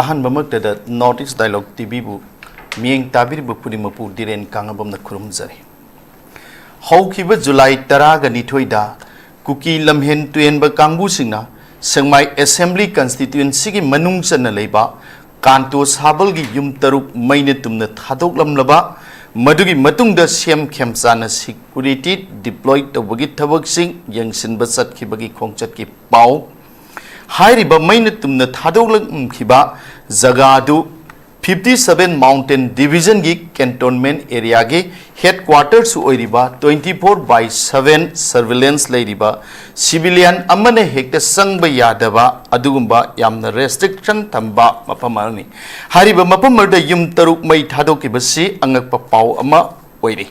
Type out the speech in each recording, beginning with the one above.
ahan bamakta notice dialogue TV bu mieng tabir bu pudimapu diren kangabam na kurumzari haukiba July 10 ga nithoida kuki lamhen tuyen ba kangbu singna sengmai assembly constituency gi manung chana leiba Kanto Sabal gi yum taruk maine tumna thadok lamlaba madugi matungda sem khemchana security deployed tawagi thabak sing yangsin basat ki bagi khongchat ki pau hairiba maine tumna thadok lam khiba Zagadu 57 Mountain Division gi cantonment area gi headquarters oiriba 24/7 surveillance leiriba civilian amane hekta sangba yadaba adugumba yamna restriction thamba mapamani hariba mapamarda yum taruk mai thadokibasi angakpa pau ama oiri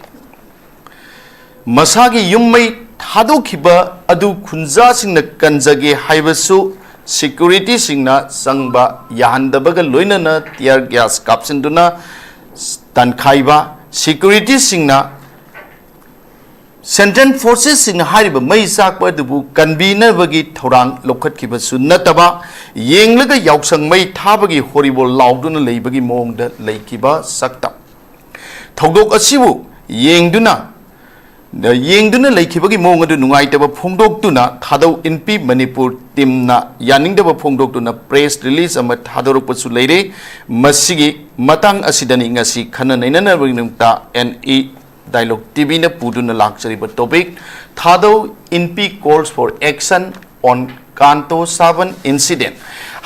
masagi yum mai thadokhiba adu khunja singna kanjage haibasu security singna sangba yahandabaga loinana tear gas kapsinduna tankhaiba security singna central forces singna hariba mai sakpa dubu convener bagi thorang lokhat khiba sunnataba yenglaga yausang mai thabagi horrible lauduna leibagi mongda leikiba sakta thogdok asibu yengduna leikibagi mong adu nungaitaba phongdoktuna Thadou Inpi Manipur teamna yaningdaba phongdoktuna press release ama thadorokpasu leire masigi matang asidani ngasi khana nainana bagimta NE dialogue TV na puduna lakchariba topic Thadou Inpi calls for action on Kanto Sabal incident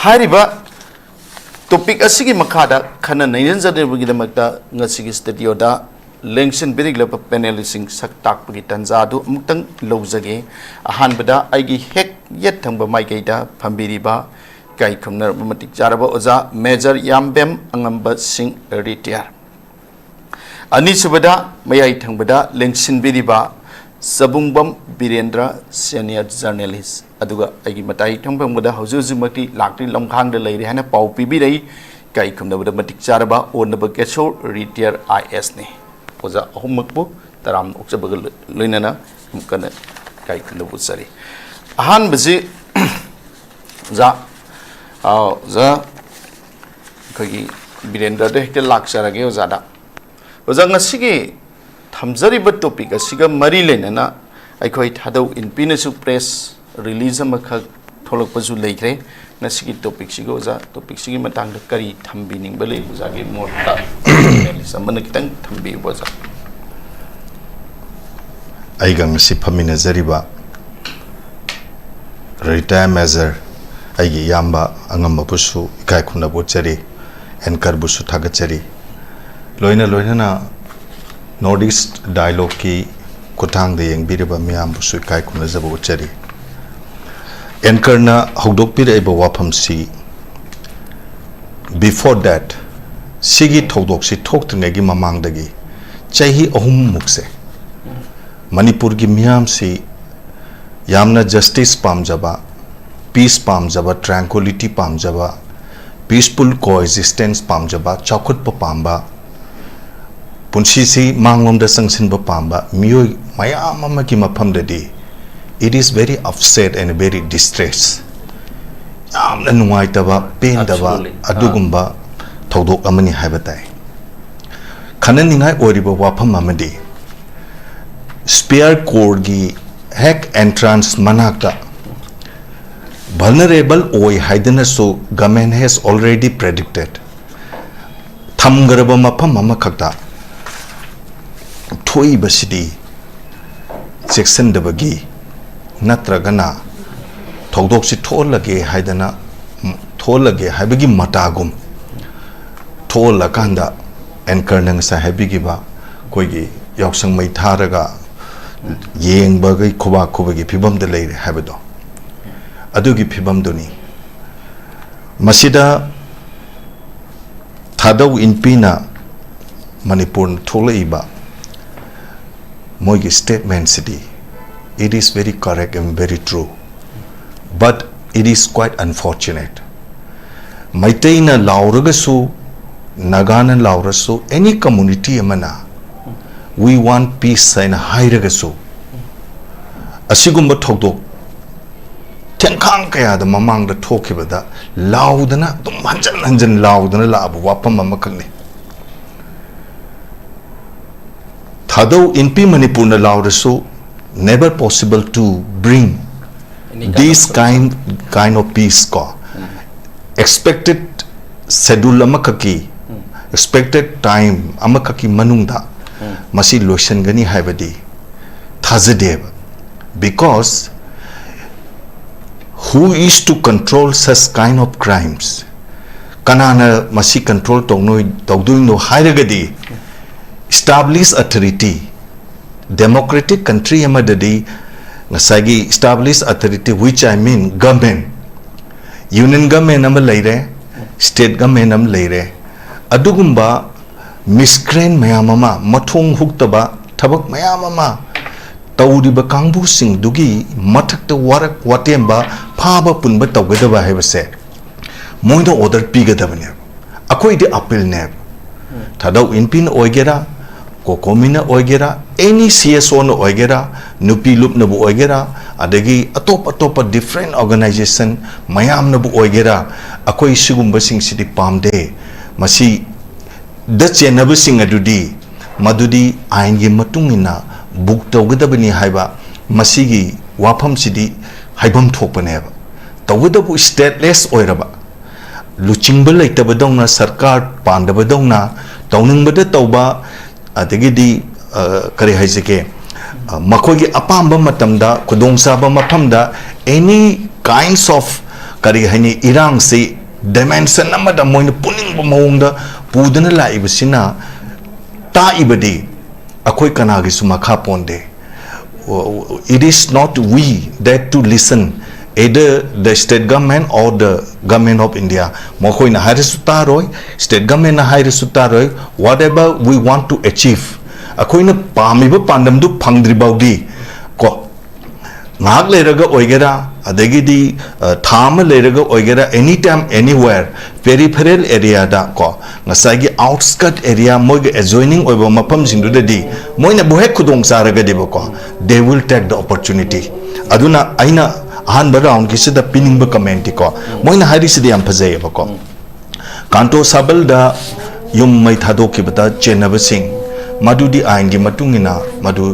hariba topic asigi makhada khana nainanjane bagidamata ngasigi studio da Lengsin birig lapa panelisting saktak pagi tanzadu mutang lozage ahan beda aigi hek yet thangba mai gaida phambiriba kai khumnar matik jaraba oza Major YAMBEM ANGAMBA sing retire ani subada mayai thangbada lengsin biriba CHABUNGBAM BIRENDRA senior journalist aduga aigi matai thangbada haujujumakti lakti lamkhang de leire hana pau pibi rei kai khumnar matik jaraba NABAKISHORE retire IS ne oza ahummakbu taram oksabaga loinana kana kai kundu sari ahan bazi za khagi Birendra de hekta laksarage oza da oza ngasigi thamjari ba topic asiga mari lenana aikhoi Thadou Inpi na su press release ma khak tholokpasu leikre ngasigi topic sigo oza topic sigi matang da kari thambi ningbale oza ge morta samana kitang thambi boza aigang si phamina zariba retire measure aigi yamba angamba busu ikai khuna bochari anchor busu thagachari loina na northeast dialogue ki kutang de yengbiriba miyam busu ikai khuna zabu bochari anchor na hogdok pir aiba wafam si before that sigi thodok si thoktrngegi mamang dagi chahi ahum mukse manipur gi miyam si yamna justice pamjaba peace pamjaba tranquility pamjaba peaceful coexistence pamjaba chakut pa pamba punsi si mangom da sangsin ba pamba miyoi mayam ama ki mafam dadi it is very upset and very distressed yamna nungaitaba pain daba adugumba thodok amani haibatai khananingai oriba wafam amadi spare core gi hack entrance manakta vulnerable oi haidana so government has already predicted thamgaraba mafam ama khakta thoi basidi section dabagi natragana thodok si tholage haidana tholage haibagi matagum thola kanda anchor nang sa habigi ba koigi yaksang mai tharaga yeng bagai khoba khobagi phibam de leire habado adugi phibam doni masida Thadou Inpi na Manipur tholaiba moigi statement city it is very correct and very true but it is quite unfortunate maitaina lauragasu nagana laurasu any community amana we want peace and hairagasu asigumba thodok ꯊꯦꯡꯈꯥꯡ ꯀꯌꯥꯗ ꯃꯃꯥꯡꯗ ꯊꯣꯛꯈꯤꯕꯗ ꯂꯥꯎꯗꯅ ꯑꯗꯨꯝ ꯍꯟꯖꯟ ꯍꯟꯖꯟ ꯂꯥꯎꯗꯅ ꯂꯥꯛꯑꯕ ꯋꯥꯐꯝ ꯑꯃꯈꯛꯅꯤ Thadou Inpi Manipurna laurasu never possible to bring this kind of peace ko expected schedule amakaki expected time amakaki manungda masi lotion gani haibadi thazadeba because who is to control such kind of crimes kanana masi control tongdoi no hairagadi establish authority democratic country amadadi ngasagi establish authority which I mean government union government am leire state government am leire adugumba miscreant mayamama mathong huktaba thabak mayamama tawriba kangbu sing dugi mathakta warak watemba phaba punba tawgadaba hebase moido order pigadabane akoi de appeal ne Thadou Inpi na oigera kokomina oigera any CSO na oigera nupi lup na bu oigera adagi atop different organization mayam na bu oigera akoi sigumba sing sidi pamde masi da chenaba sing adudi madudi ain gi matungina buk tawgadabani haiba masigi wafam sidi haibam thokpaneba tawgadabu stateless oiraba luchingba leitabadongna sarkar pandabadongna tauningbada tauba adagidi kare haisake makogi apamba matamda kudongsa mafamda any kinds of kare hani irang se dimension amada moina puningba mawongda pudana laibasina ta ibadi akoi kanagi sumakha ponde it is not we that to listen either the state government or the government of India mokoi na haire sutaroi state government na haire sutaroi whatever we want to achieve akoi na pamiba pandam du phangdri baudi ko ngak leraga oigera adagidi thama leraga oigera anytime anywhere peripheral area da ko ngasagi outskirt area moige adjoining oiba mapam singdu di moina buhe khudong saraga deba ko they will take the opportunity aduna aina ahanba round kisida piningba comment ko moina hari sidi am phajai ba ko Kanto Sabal da yum mai thadoki bata chenaba sing madudi ain gi matungina madu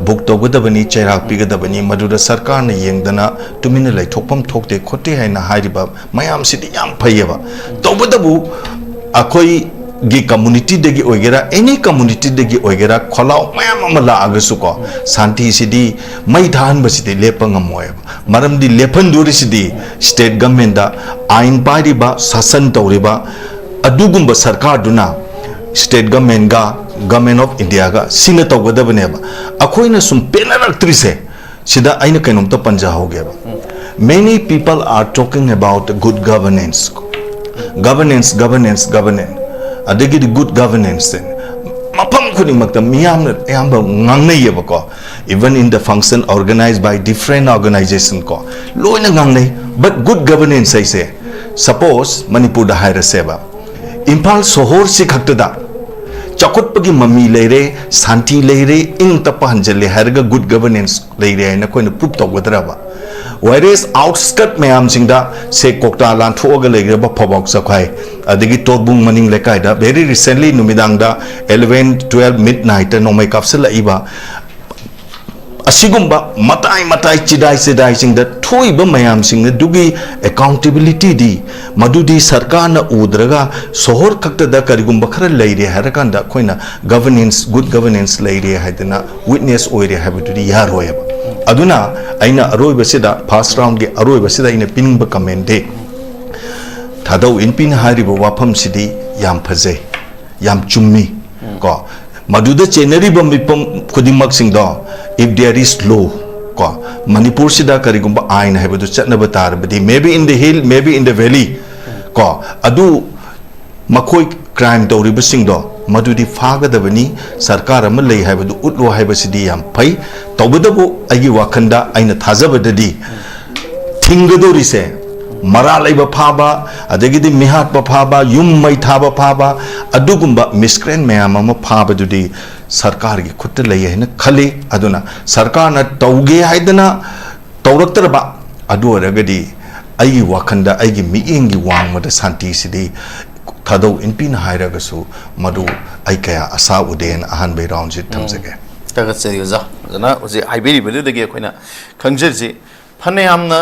book tawgadabani chairak pigadabani maduda sarkar na yengdana tumina lai thokpam thokte khote haina hairiba mayam sidi yam phayeba tawbadabu akoi gi community degi oigera any community degi oigera kholau mayam amala agasu ko santi sidi mai dhan basidi lepang amoy maramdi lepan duri sidi state government da ain pariba sasan tawriba adugumba sarkar duna state government ga government of India ga sina tawgadabane ba akoina sum penaraktrise sida aina kainomta panja hogeba many people are talking about good governance adagi good governance then mapam khuni makta miyam ayamba ngangnai yeba ko even in the function organized by different organization ko loina ngangnai but good governance I say suppose Manipur da haira seba Imphal sohor si khaktada chakutpagi mami leire santi leire ing tapa hanjale harga good governance leire na koina proof tawgadraba whereas outskirt mayam singda se kokta lan thoga leire ba phobok sakhai adigi torbung maning lekai da very recently numidang da 11-12 midnight no make up sala iba asigumba matai chidai singda thoiba mayam singda dugi accountability di madudi sarkar na udraga sohor khakta da karigumba khara leire harakanda koina governance good governance leire haidana witness oire habitudi yaroyaba aduna aina aroiba sida first round ge aroiba sida ina piningba comment de Thadou Inpi na hariba wafam sidi yam phajai yam chummi ko maduda chenari bambipam khudimak singdo if there is law ko Manipur sida karigumba ain haibadu chatnaba tarbadi maybe in the hill maybe in the valley ko adu makoi crime tawriba singdo madudi fagadabani sarkar ama lei haibadu utlo haibasidi yam phai tawbadabu agi wakhanda aina thajabadadi thingadorise mara laiba phaba adagidi mihat ba phaba yum mai thaba phaba adugumba miscreant mayam ama phaba dudi sarkar gi khutta lei haina khali aduna sarkar na tawge haidana tawraktarba adu ragadi aigi wakanda aigi miingi wangmada santi sidi Thadou Inpi na hairagasu madu ai kaya asa uden ahan bay round jit thamjage taga serioza jana uji haibiri bedu dege khoina khangjerji phaneyamna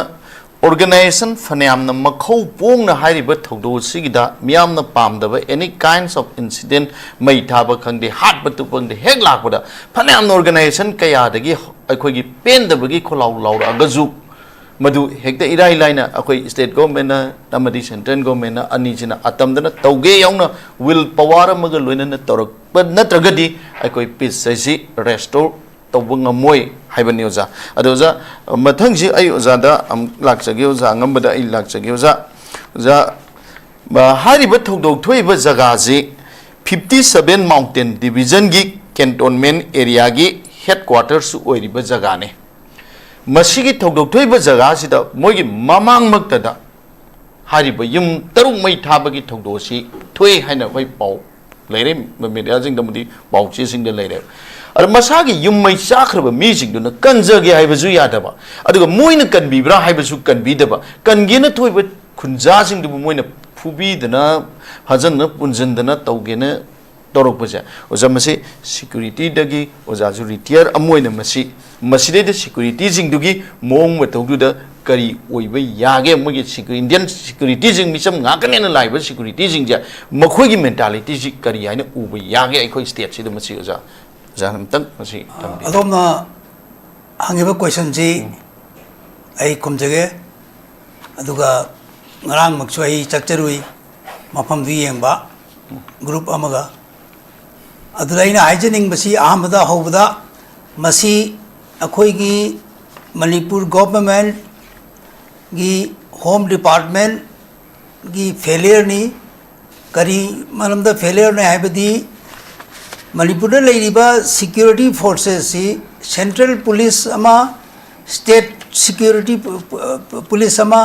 organization phaneyamna makhau pongna hairiba thogdo sigida miyamna pamdaba any kinds of incident mai thaba khangde hat batu pangde hek lakpada phaneyamna organization kaya dagi akhoi pendabagi kholau laura agazu madu hekta irai laina akhoi state government na namadi central government na ani jina atamdana tauge yauna will power amaga loina na torak natragadi akhoi peace saisi restore tawbunga moi haibani oza adoza mathangji ai oza da lakchage oza ngambada ai lakchage oza oza hariba thogdok thoiba jaga ji 57 mountain division gi cantonment area gi headquarters oiriba jaga ne masigi thogdok thoiba jaga sida moigi mamang maktada hariba yum taruk mai thabagi thogdo si thoi haina hoi pau leire media jing damudi pau chi sing de leire ar masagi yum mai chakhra mi jing duna kanjage haibazu yadaba aduga moina kanbibra haibazu kanbidaba kangena thoiba khunja jing du moina phubi dana hajanna punjandana tawgena torok baja oja masi security dagi oja ju retire amoina masi maside de security jing dugi mong matawdu da kari oiba yage mogi security Indian security jing misam ngakane na laiba security jing ja makhoi gi mentality ji kari haina uba yage akhoi state sida masi oja janam tang masi tambi adomna hangiba question ji ai kumjage aduga ngarang maksu ai chakcharui mafam du yengba group amaga adulaina hygienic basi ahmada hobda masi akhoi gi manipur government gi home department gi failure ni kari manamda failure ne haibadi manipur da leiriba security forces si central police ama state security police ama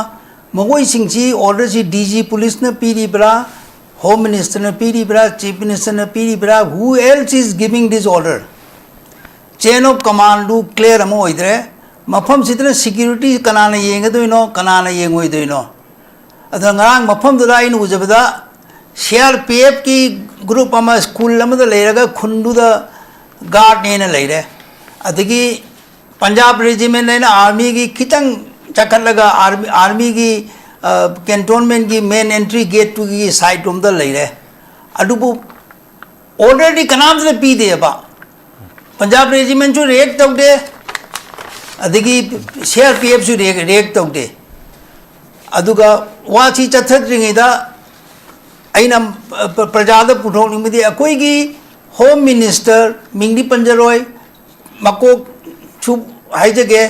mogoi singji order ji DG police na piri bra home minister na piri bra chief minister na piri bra who else is giving this order chain of command do clear amo idre mafam sidra security kanana yenga doino kanana yengoi doino adha ngarang mafam da inu ujabada CRPF ki group ama school lamada leiraga khundu da guard ne leire adagi Punjab regiment ne army ki kitang chakalaga army ki cantonment ki main entry gate to ki side room da leire adubu already kanam se pi de ba Punjab regiment chu react tawde adagi CRPF chu react tawde aduga wachi chathatringi da aina prajada puthoni midi akoi gi home minister mingdi panjaroi makok chu haijage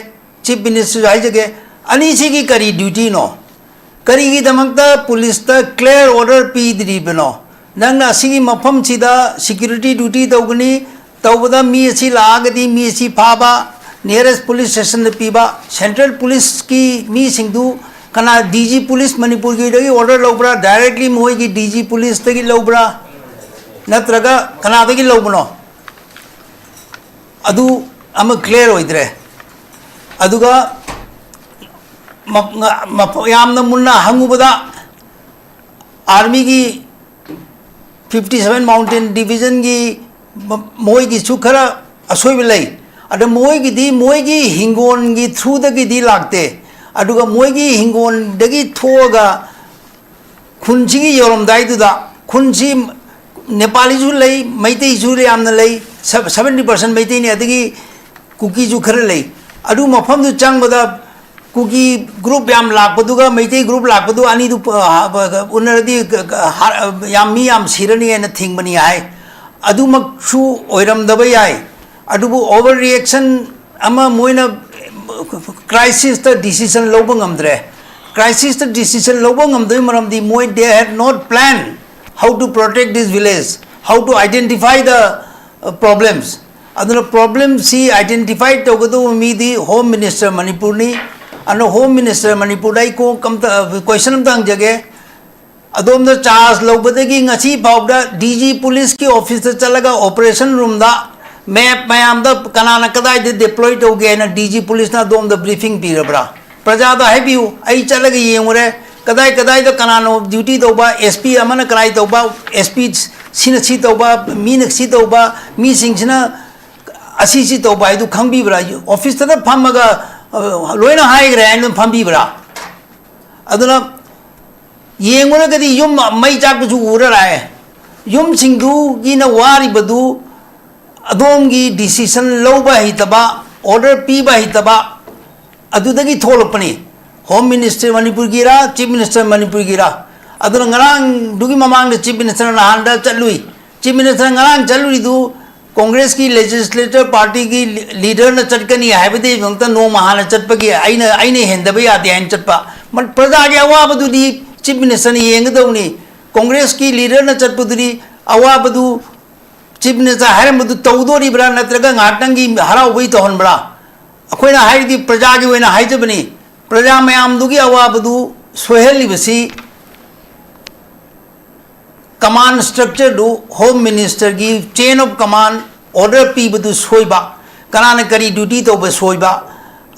chief minister haijage ani sigi kari duty no kari gi damakta police ta clear order pi dri beno nangna sigi mafam sida security duty dawgani tawbada mi si lagadi mi si phaba nearest police station ne piba central police ki mi singdu kana DG police manipur gi dagi order lobra directly moi gi DG police tagi lobra natraga kana dagi lobno adu ama clear hoidre aduga yamna munna hangubada army gi 57 mountain division gi moi gi sukhara asoi bilai ada moi gi hingon gi through da gi di lagte aduga moi gi hingon dagi thoga khunji gi yorom dai du da khunji nepali ju lei maitei ju le amna lei 70% maitei ni adagi kuki ju khara lei adu mafam du changbada kuki group yam lakpaduga maitei group lakpadu ani du unaradi yam mi yam sirani ena thingbani ai adu maksu oiram dabai ai adubu overreaction ama moina crisis the decision lobang amdre crisis the decision lobang amdoi maramdi moi they had not planned how to protect this village how to identify the problems aduna problem see identified togadu mi di home minister manipur ni and home minister manipur dai ko kam question am tang jage adom da charge lobadagi ngasi bawda DG police ki office chalaga operation room da map mayam da kanana kadai de deploy to ge na DG police na dom the briefing pirabra प्रजा दा हाइबियु आई चलग येंगरे कदाई कदाई the कनानो duty तौबा SP अमन कराई तौबा SP सिन सी तौबा mean सी तौबा मी सिंगसिना असी तौबा इदु खंगबिब्रा ऑफिस तदा फमगा लोइना हाइग्रे एन फंबिब्रा अदुना येंगरे कदी युम मई चाकजु उरराय युम सिंगदु गिना वारी बदु अदोंगी डिसीजन लौबा हितबा ऑर्डर पीबा हितबा अदुदगी थोलपनी होम मिनिस्टर मणिपुर गिरा चीफ मिनिस्टर मणिपुर गिरा अदुना ngarang दुगी ममांग चीफ मिनिस्टर नहांदा चलुई चीफ मिनिस्टर ngarang चलुई दु कांग्रेस की लेजिस्लेटिव पार्टी की लीडर न चटकनी हाइबदे बंगता नो महान चटपगी आइने हेंदबे यादे आइन चटपा मन प्रजा के अवाबदुदी चीफ मिनिस्टर ने येंगदौनी कांग्रेस की लीडर न चटपदुदी अवाबदु चीफ मिनिस्टर हाइरमदु तौदोरिब्रा नत्रगा ngatangi हरावबई तोहनब्रा अखोइना हाइदी प्रजा की वेना हाइजबनी प्रजा मयामदुगी अवाबदु सोहेलिबसी कमांड स्ट्रक्चर दु होम मिनिस्टर की चेन ऑफ कमांड ऑर्डर पीबदु सोइबा कनाना करी ड्यूटी तौब सोइबा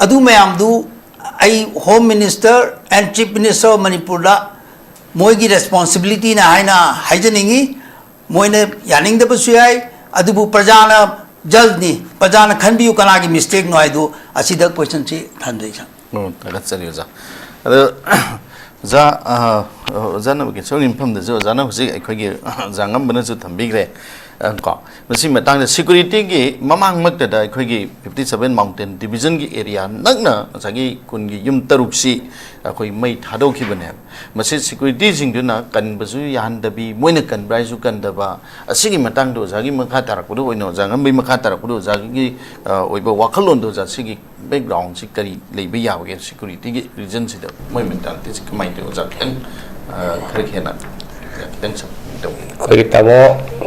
अदु मयामदु आई home minister and chief minister of Manipur दा मोइगी रेस्पॉन्सिबिलिटी ना हाइना हाइजनिंगी मोइने यानिंगदबसु याय अदुबु प्रजाना जल्दनी प्रजाना खनबियु कनागी मिस्टेक नो आइदु असिदा क्वेश्चन ची थनदैसा तागतसरी ओजा अदो जा जानबगे सोंगिम फमदे जो जाना हुजि अखोगी जांगमबनसु थंबिग्रे को मसी मतांग सिक्योरिटी की ममांग मक्तदा अखोगी 57 माउंटेन डिवीजन की एरिया नगना जागी कुनगी युम तरुक्सी अखोई मई थादोखिबने मसी सिक्योरिटी जिंगदुना कनबसु यानदबी मोइना कनब्राइसु कनदबा असिगी मतांग दो जागी मखा तारकदो ओइनो जांगमबई मखा तारकदो जागी ओइबो वाखलोन दो जासिगी बैकग्राउंड से करी लेबे यावगे सिक्योरिटी की रीजन से मोइ मेंटालिटी से कमाई दो जाखन खरखेना खतन सब कोई तमो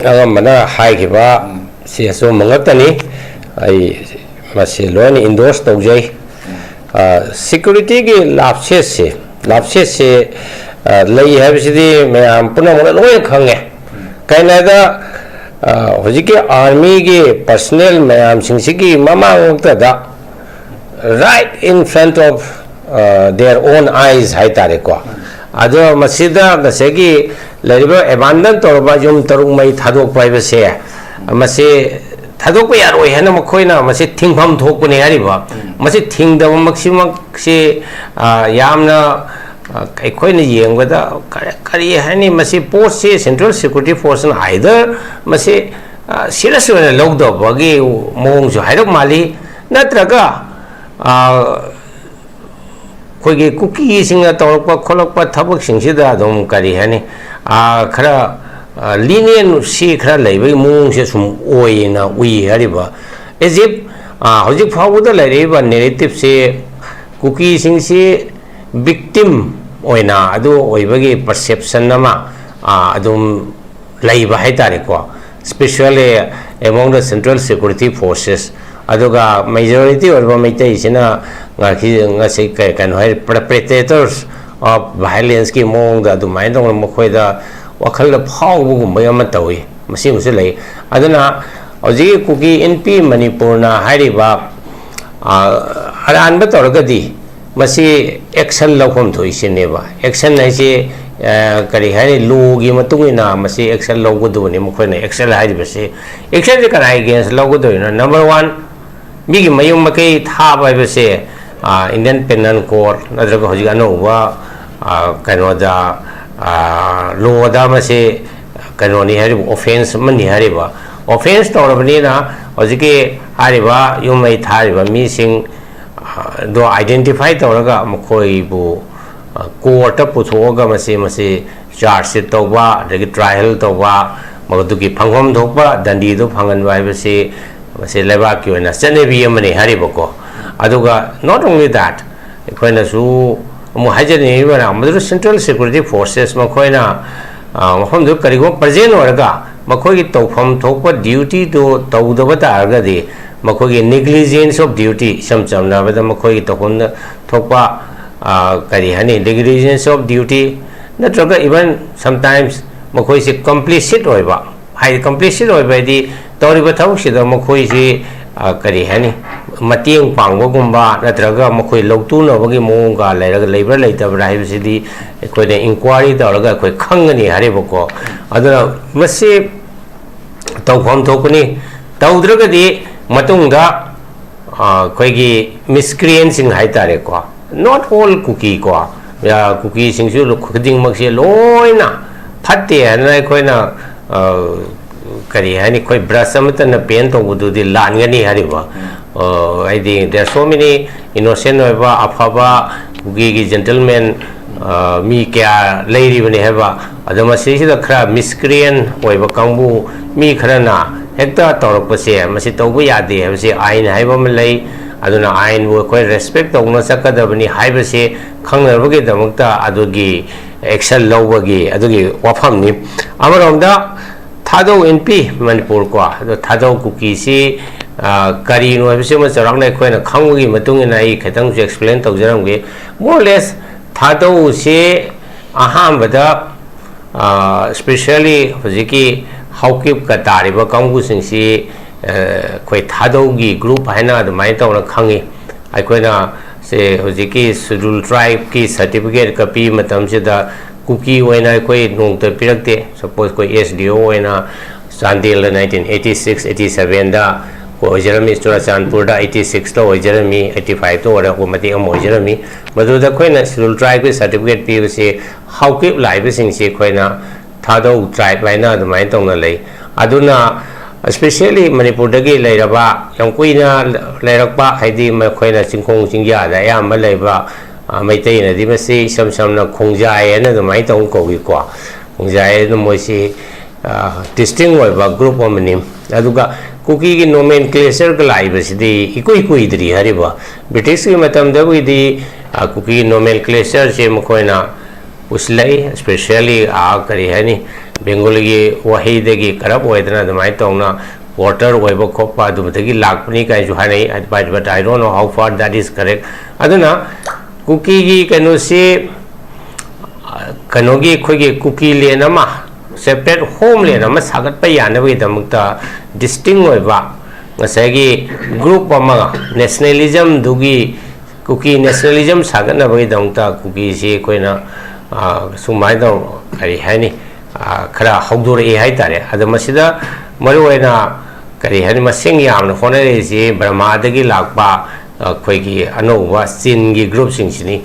अगमना हाइखिबा सिसो मंगतनी आई मसे लोन इंडोर्स तौजै सिक्योरिटी की लाभसे से लई हैबसिदी मयाम पुनमन लोय खंगे काइनादा होजिके आर्मी के personal मयाम सिंगसिगी ममांगतदा right in front of their own eyes hai tare ko ado masida gasegi leriba abandon torba jum tarung mai thadok paiba se mase thadok pa yaroi hena makhoina mase thingpham thokpune hariba mase thingda maximum se yamna अखोइना येंगबदा करी हनी मसे post से central security force न either मसे serious ओइना लौदबगी मोंगसु हाइरक माली नत्रगा कोई cookie सिंग तौरप खोलप थबक सिंगसिदा दम करी हनी खरा Linnean सी खरा लेबई मोंग से सुम ओइना उइ हरिबा एजिप हजिक फावदा लेरेबा नेरेटिव से कुकी सिंग से विक्टिम ओइना अदु ओइबगी परसेप्शन नमा अदुम लेबा हाइतारेको specially among the central security forces अदुगा मेजॉरिटी और मैतई सिना ngasi kan hai perpetrators of violence ki mong da dumai dong mkhoi da wakhal da phau bu gum bayam tawi masi musu lei aduna oji kuki np manipur na hari ba aran ba torgadi masi action lokhom thoi sine ba action nai se kari hari logi matungina masi action logodu ni mkhoi na action hari ba se action je karai against logodu na number 1 migi mayum makai tha ba ba se Indian Penal Code nadraga hoji anova kanoda law da mase kanoni hari offense mani hari ba offense torabani na hoji ke hari ba yumai thari ba missing do identify toraga mkhoi bu court puthoga mase charge sheet toba regi trial toba magadu ki phangom thokpa dandi do phangan ba se leba ki na chanebi amani hari ba ko aduga not only that khoina su mu hajani bana amadu central security forces ma khoina mahom du karigo present oraga makhoi gi tawpham thokpa duty do tawdaba targa di makhoi gi negligence of duty samchamna bada makhoi gi tawhon thokpa kari hani negligence of duty natraga even sometimes makhoi se complicit oiba high complicit oiba di tawriba thawk sida makhoi si kari hani matiang pangbagumba natraga makoi logtunabagi moonga lairaga labor leitabra haibsidi ekoi inquiry tawraga ekoi khangani haribako aduna masi tawpham thokani tawdragadi matungda koigi miscreant sing haitare ko not all cookie ko ya cookie sing su khuding makse loina phatte ana koina kari hani koi brush amata na pen to budu di langani hariba I think there are so many innocent oiba afaba cookie gentleman mi kya lady bani haba adama se da khra miscreant oiba kangbu mi khara na hekta torok pase masi tobu yade habse ain haiba malai aduna ain wo koi respect tawna sakadabani haibase khangnarbagi damakta adugi action lawbagi adugi wafam ni amaromda Thadou Inpi manipur ko Thadou cookie si kari no habse ma charang na koi na khanggi matung na I khetang su explain tawjaram ge more or less Thadou se aham bada especially hojiki haukip ka tariba kangbu sing si koi Thadou gi group haina admai tawna khangi ai koi na se hojiki schedule tribe ki certificate ka pi matam se da cookie oina koi nong ta pirakte suppose koi SDO oina Sandil 1986 87 da ko Jeremy Chanpur da 86 to Jeremy 85 to ora ko mati am Jeremy madu da koi na schedule tribe ki certificate pi se haukip live sing se koi na Thadou tribe laina admai tawna lei aduna especially manipur dagi lairaba yang kuina lairakpa haidi ma khoina chingkhong chingya da ya ma leiba maitai na di masi sam sam na khongjai na da mai tong ko gi ko khongjai no moi si distinct wa group of nim aduga cookie gi nomenclature ka live si ikoi idri hariba british gi matam da wi di cookie nomenclature se ma khoina uslai especially kari hani bengali gi wahi de gi karab oidna da mai tongna water waiba khopa du de gi lakpni kai ju hanai but I don't know how far that is correct aduna cookie gi kanu se kanu gi khoi gi cookie le na ma separate home le na ma sagat pa yana wi damukta distinct oiba ngasai gi group ama nationalism dugi cookie nationalism sagat na wi damukta cookie se koina sumai do kari hani khara hogdor e hai tare adamasida maru oina kari hani masing yamna honare si brahma dagi lakpa khoigi anowa chin gi group sing sini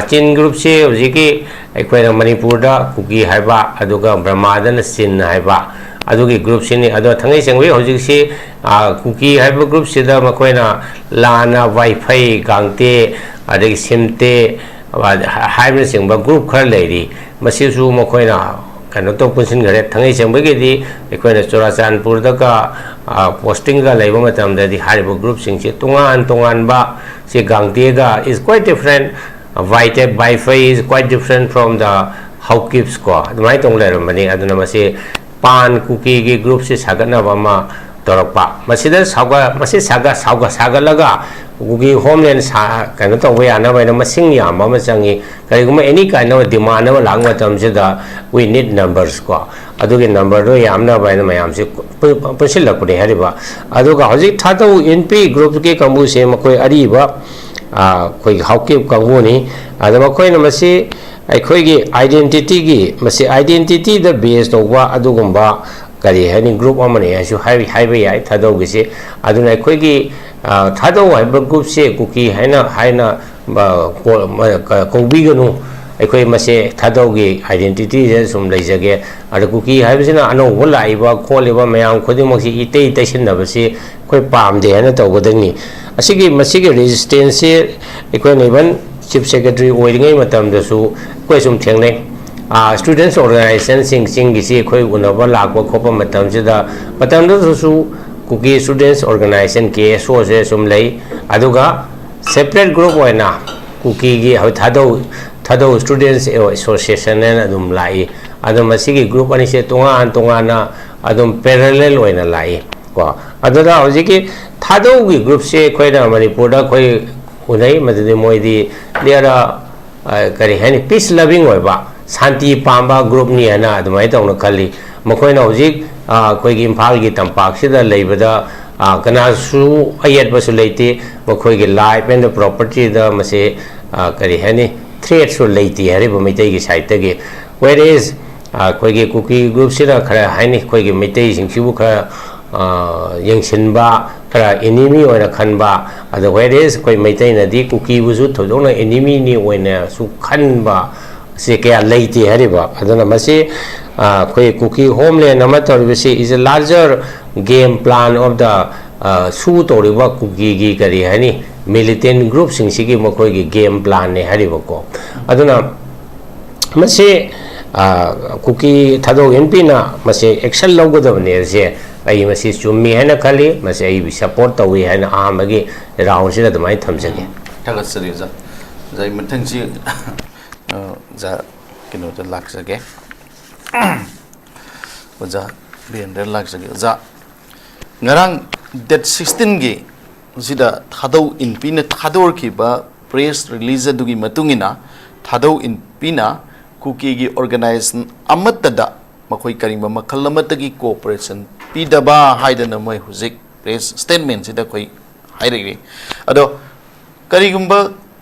chin group se hojiki aikoina manipur da cookie haiba aduga brahma dana chin haiba adugi group sini ado thangai sengwi hojik si cookie haiba group sida makoina lana wifi gangte adagi simte hybrid singba group khar leiri masisu makoina kano to punsin gare thangai sengba ge di ekoina Churachandpur da ka posting ga leiba matam da di haribo group sing che tungan ba se gangte ga is quite different white wifi is quite different from the housekeeps ko mai tong leram mani aduna mase pan cookie ge group se sagana ba ma torokpa masida saga laga cookie homeland sa kano to we ana ba masing yam ma changi kariguma any kind of demand na lang matam se da we need numbers ko adugi number do yamna ba na mayam se pusil la pure hariba aduga hojik Thadou Inpi group ke kambu se makoi ari ba koi hauke kambu ni adama koi na masi ai gi identity gi masi identity the base to wa adugumba kari hani group amane asu haiba yai Thadou gi se aduna khoi gi Thadou haiba group se cookie haina kobi ganu akhoi mase Thadou gi identity je sum leijage ada cookie haibsina ano bolaiba kholiba mayam khodimak si itei taisin na basi khoi pamde hana tawgodani asigi masigi resistance akhoi neban chief secretary oiringai matam da su khoi sum thengnai students organization sing gi si khoi unaba lakba khopa matam se da matam da su cookie students organization ke so se sum lei aduga separate group oina cookie gi Thadou students association na adum lai adum asigi group ani se tonga na adum parallel oina lai ko adada hojiki Thadou gi group se khoi na manipur da khoi unai madde moi di lera kari hani peace loving oiba santi pamba group ni ana adumai tawna khali makhoi na hojik koi gi imphal gi tampak sida leibada kanasu ayat basu leite makhoi ge life and the property da mase kari hani threat so leite hari ba mitai gi site ge whereas koi ge cookie group sira khara hani koi ge mitai sing sibu khara yang ba khara enemy ora khan ba ada whereas koi mitai na di cookie busu thodona enemy ni oina su khan ba se kya leite hari ba adana mase koi cookie homeland amator is a larger game plan of the su toriba cookie gi kari hani militant group sing sigi makoi gi game plan ne hari ba ko aduna mase cookie Thadou Inpi na mase action logodabne se ai mase chummi hana khali mase ai support tawi hana amagi round sida damai thamjage tagat sari za zai mathang si za kino ta lak sage za birendra lak sage za ngarang date 16 gi sida Thadou Inpi na thador ki ba press release dugi matungina Thadou Inpi na cookie gi organization amatada makoi karimba makhallamatagi cooperation pidaba haidana moi huzik press statement sida koi hairegi ado karigumba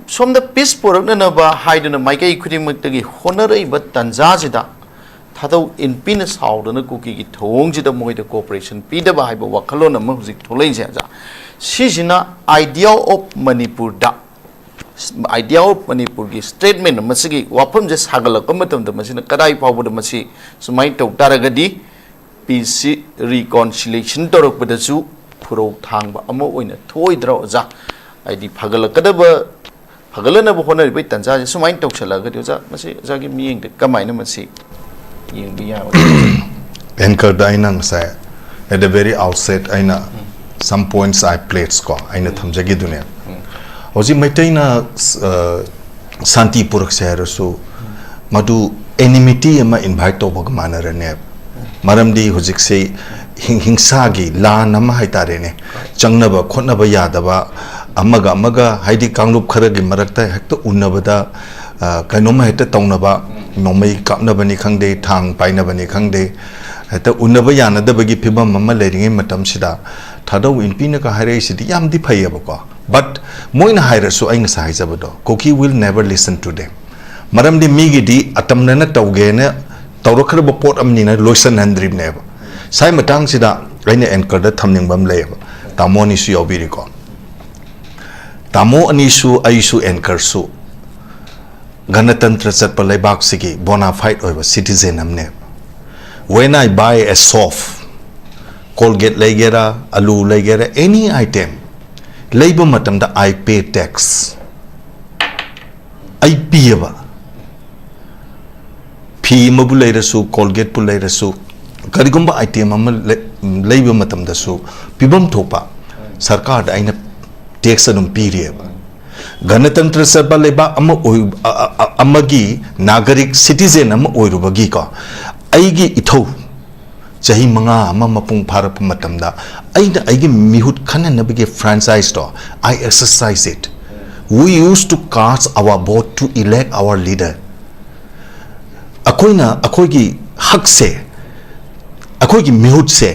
somda peace porakna na ba haidana maikai khudimagtagi honorei ba tanja sida Thadou Inpi na saudana cookie gi thong sida moi da cooperation pidaba haiba wakhalona ma huzik tholai ja sisina idea of Manipur da idea of Manipur ki statement masigi wapam je sagala kamatam da masina kadai pawbo da masi sumai tau taragadi peace reconciliation torok badasu phuro thangba amo oina thoi dra ja aidi phagala kadaba phagala na bhona bai tanja je sumai tau chala ga ja masi ja gi miyeng de kamai na masi yeng bi ya anchor dainang sa at the very outset aina some points I played score aina thamjagi dunia hoji maitaina santi purak seharasu madu enmity ama invite to bag manarane maramdi hojik se hingsa gi la nama haitare ne changnaba khotnaba yadaba amaga haidi kanglup khara gi marakta hekta unnabada kainoma heta tawnaba nomai kapnaba ni khangde thang painaba ni khangde heta unnaba yanadaba gi phibam mama leringe matam sida Thadou Inpi na ka harai sidi yam di phayaba ko but moina hairasu aing sa haijabado cookie will never listen to them maramdi migi di atamna na tawgena tawrakhra pot amni na loisan handrib neba sai matang sida aina anchor da thamning bam leba tamo ni su yobiri ko tamo ani su aisu anchor su ganatantra chat palai bak sigi bona fide oiba citizen amne when I buy a soft Colgate legera alu legera any item labor matam da I pay tax I pay ba phi mabulai rasu Colgate pulai rasu karigumba item am labor matam da su pibam thopa sarkar da aina tax anum piriya ba ganatantra sabal leba amagi nagarik citizen am oirubagi ka aigi ithau chahi manga ama mapung pharap matamda aina aigi mihut khana nabige franchise to I exercise it we used to cast our vote to elect our leader akoina akoigi hak se akoigi mihut se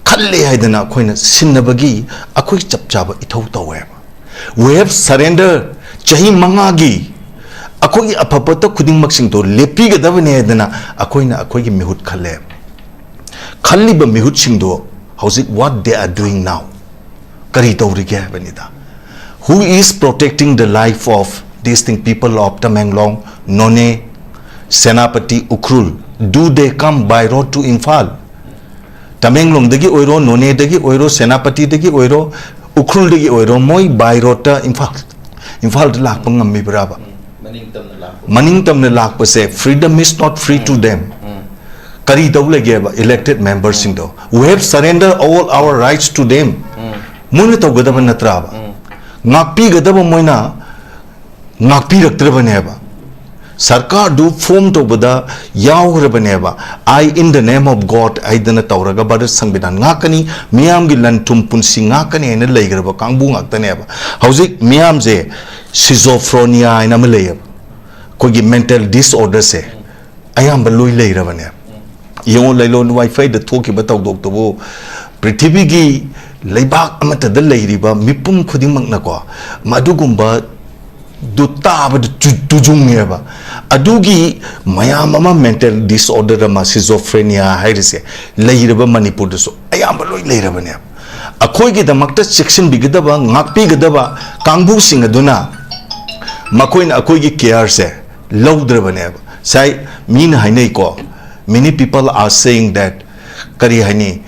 khalle haidana akoina sinnabagi akoi chapchaba ithau tawe we have surrender chahi manga gi akoigi apapata khuding maksing to lepi gadabane haidana akoina akoigi mihut khalle Khaliba mihut singdo howzik what they are doing now kari tawrige banida who is protecting the life of these thing people of Tamenglong None Senapati Ukhrul do they come by road to Imphal Tamenglong dagi oiro None dagi oiro Senapati dagi oiro Ukhrul dagi oiro moi by road ta Imphal lak pangam mi braba maningtam na lak pa se freedom is not free to them Kari dawle geba elected members singdo we have surrendered all our rights to them moina to gadaba natraba ngakpi gadaba moina ngakpi raktrabaneba sarkar du form to bada yawrabaneba I in the name of God I dana tawraga bar sangbidan ngakani miyam gi lan tum punsi ngakani ene leigraba kangbu ngaktaneba hauzik miyam je schizophrenia ina malaya kogi mental disorder se ayam baloi leirabaneba Yung laylon wifi da thoki bataw doktobo prithvi gi leibak amata da leiriba mipum khudimang na ko madugumba du tab du jungeba adugi mayam ama mental disorder ma schizophrenia hairse leiraba manipur da so ayamba loi leiraba ne akhoi gi damakta section bigidaba ngakpi gidaba kangbu sing aduna makoin akhoi gi care se lowdraba ne sai min hainai ko many people are saying that kari hani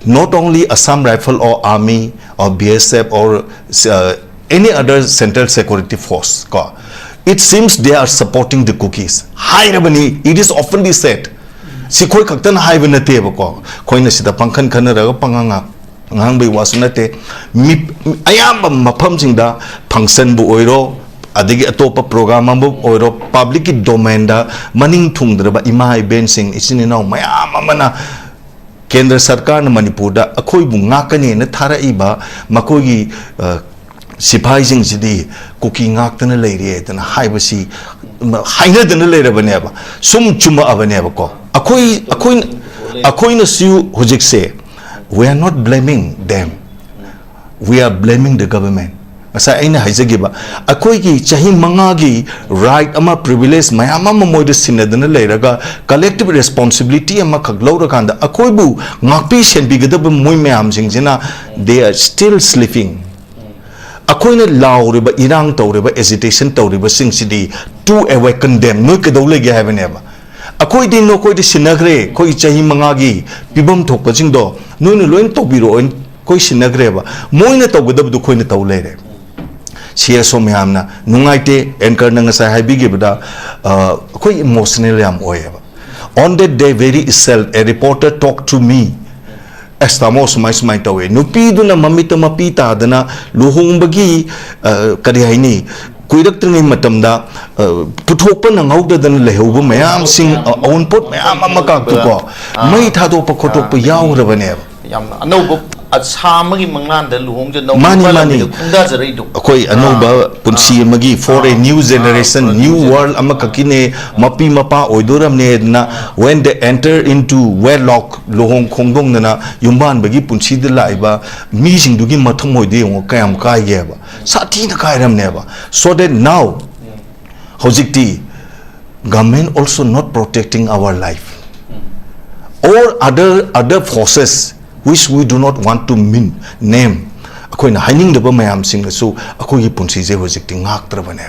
not only Assam Rifle or Army or BSF or any other central security force, it seems they are supporting the cookies. It is oftenly said. Si koi kaktan hai banate bako. Koi na sida pangkan kana raga panganga ngang bay wasunate. Ayamba mapam singda pangsan bu oiro. Adigi atopa program bu oiro public domain da maning tung draba imai ben sing isininaw mayama mana. Kendra Sarkar na Manipur da akoy bu ngakani na thara iba makoy sipai sing sidi cookie ngak tan leire tan haibasi haina tan leire bane ba sum chuma abane ba ko akoy na siu hojik se we are not blaming them, we are blaming the government. Asa aina haizagi ba akoy ki chahi manga gi right ama privilege mayama mamoid sinadana leiraga collective responsibility ama khaglaura kanda akoy bu ngakpi sen bigada ba moi mayam singjina they are still sleeping. Akoy na laure ba irang tawre ba agitation tawre ba singsidi to awaken them no kedole ge have never akoy din no koy de sinagre koy chahi manga gi pibam thokpa jingdo no no loin tobiro en koy sinagre ba moina tawgada du koy na tawlere CSO Miamna, Nungaite, anchor Nangasai Habigibda, quite emotionally am oeva. On that day, very itself, a reporter talked to me. Estamos mais away. Nupido na mamita mapita, dana, Luhumbagi, Karihaini, Kuidactring Matamda, put open and out than Lehobu, Mayam sing own put Mayam Makak to go. May Thadou Pakoto Yaw Ravaneva. No at Samagi Mangan, the Luhong, no money. That's a redo. Akoi Anoba Punsi Magi for a new generation, new world Amakakine, Mapi Mapa, Oiduram Nedna, when they enter into wedlock, Lohong Kongdong Nana, Yumban Bagi Punsi de Laiba, meeting to give Matamoide or Kayam Kayeva, Satina Kairam never. So that now, Hojikti, government also not protecting our life. Or other forces which we do not want to name. Akoy na haining da ba mayam sing so akoy gi punsi je hojik ti ngak tra bane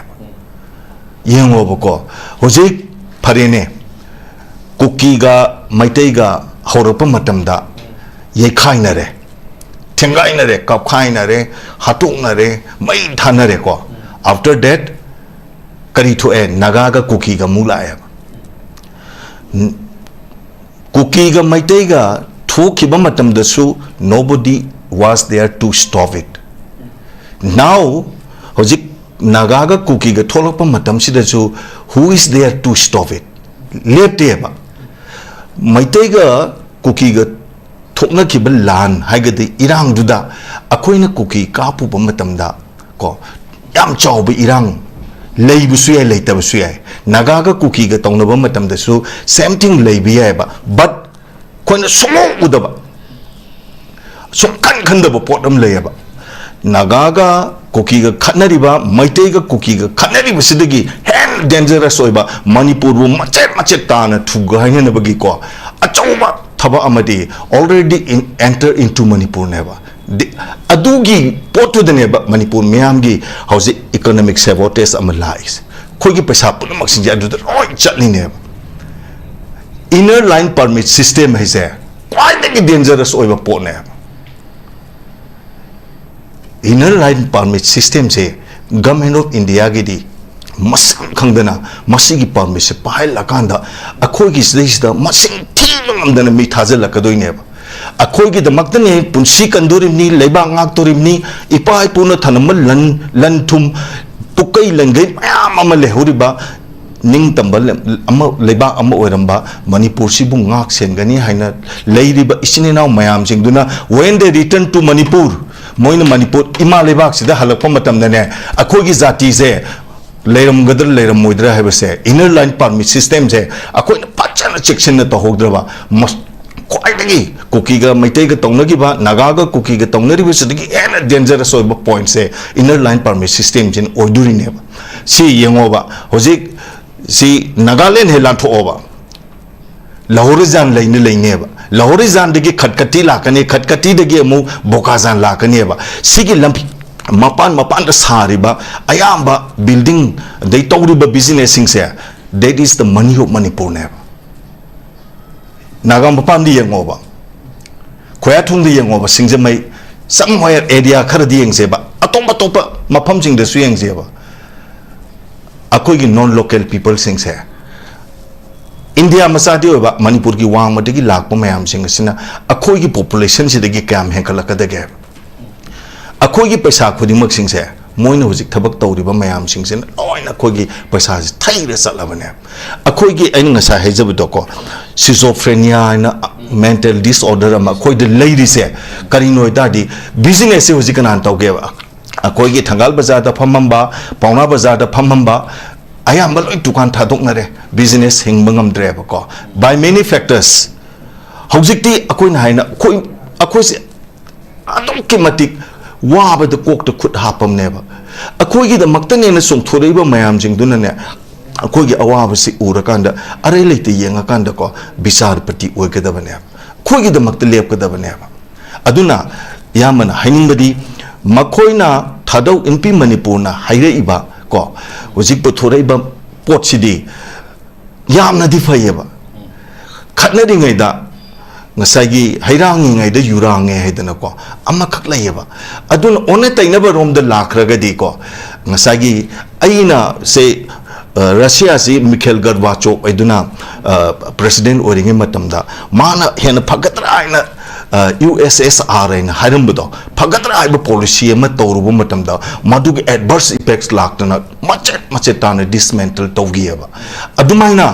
yengo bako hojik pharene cookie ga maitai ga horapa matam da ye khaina re thengai na re kap khaina re hatung na re mai thana re ko after that kari to e naga ga cookie ga mula ya cookie ga maitai ga nobody was there to stop it. Now, Hojik Nagaga cookie ga Tolopa Matam Sidasu, who is there to stop it? Lepteba Maitega cookie ga Tokna Kibal Lan, Hagadi Irang Duda, Akoina cookie, Kapu Matamda, Ko Yam Chow be Irang, Lay Busue later Busue, Nagaga cookie ga Tonaba Matam the Su, same thing lay Bieba, but Kona Sumo Udaba So Kankandaba Potam Layaba Nagaga Kokiga Kanariba, Maitega Kokiga Kanari Sidigi, Hand Dangerous Soiba, Manipur, Machetana, to Gahana Bagiko, Achoma Taba Amadi, already enter into Manipur never. Adugi Potu the neighbor Manipur Miamgi, how's the economic sabotage amalize. Kogi Pesapu Maxija do the right chatting never. Inner line permit system is there. Quite dangerous over port. Inner line permit system say government of India gidi masing kangdana masigi permit se pahal lakanda akoi gi sida masing thing dana mi thajal lakadoi ne akoi gi damak ne punsi kandorim ni leiba ngak torim ni ipai puna thanamal lan thum tukai langai ama lehuriba ning tambal ama leba ama oiramba Manipur sibu ngak sengani haina leiriba isinina mayam singduna when they return to Manipur moina Manipur ima lebak sida halakpa matam dane akogi zati se leiram gadar leiram moidra habase inner line permit system se akoi pachana section na to hogdraba ख्वाइदगी कुकी का मैते का तौनगी बा नागा का cookie का तौनरी बा सदगी एना dangerous ओइबा point से inner line permit system जिन ओइदुरी ने बा सी येंगोबा होजिक सी नागालैंड हे लांथोबा लाहौरीजान लेने लेने बा लाहौरीजान दगी खटकटी लाकने खटकटी दगी अमु बोकाजान लाकने बा सिगी लंपी मपान मपान द सारिबा अयाम्बा बिल्डिंग दे तौरिबा बिजनेस सिंग से that is the money of Manipur ne Nagam mapam di yengoba khoyathung di yengoba singje mai somewhere area khar di yengse ba atopa mapam sing de su yengse ba akoi gi non local people sing se India masadi ba Manipur gi wang ma de gi lak pa mayam sing sina akoi gi population se de gi kam henkala ka de ge akoi gi paisa khudi mak sing se moina hujik thabak tawriba mayam sing sin loina khogi paisa thaire salabane akhoigi ain ngasa hejab doko schizophrenia na mental disorder ma khoi de leiri se karino dadi business se hujik nan tawge akhoigi thangal bazar da phamamba pauna bazar da phamamba ayam loi dukan thadok na re business hingbangam dre ba ko by many factors hujikti akoi na haina akoi se adok ki matik Wahab the Coke the खुद हापम नेब अखोगी the मक्तने न सोंथोरेबा मयाम जिंगदुन ने अखोगी अवाब से उरकांद अरे लेते येंगाकांद को बिसार पति ओइगदबने खोगी द मक्त लेपगदबने अदुना यामन हाइनिंगबदी मखोइना थादौ इनपी मणिपुरना हाइरेइबा को हुजिक पुथोरेबा पोटसिदी यामना दिफायेबा खतनदिङैदा ngasagi hairang ngai da yurang ngai haidana ko amma khak layeba adun one tainaba rom da lakhraga di ko ngasagi aina se Russia si Mikhail Gorbachev aiduna president oringe matamda mana hena phagatra aina USSR aina harambudo phagatra aiba policy ma tawrubu matamda madu adverse effects laktana machet tana dismantle tawgieba adumaina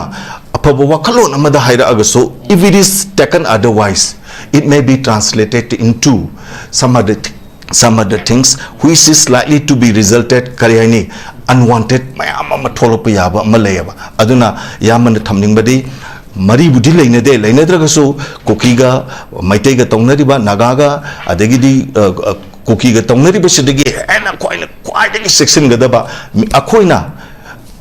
wakalon amada haira agaso if it is taken otherwise it may be translated into some other things which is likely to be resulted kariyani unwanted mayama matholopa yaba malayaba aduna yamana thamningbadi mari budi leinadragaso kokiga maitaiga tongnariba nagaga adagidi kokiga tongnariba sidagi ena kwaidagi section gadaba akhoina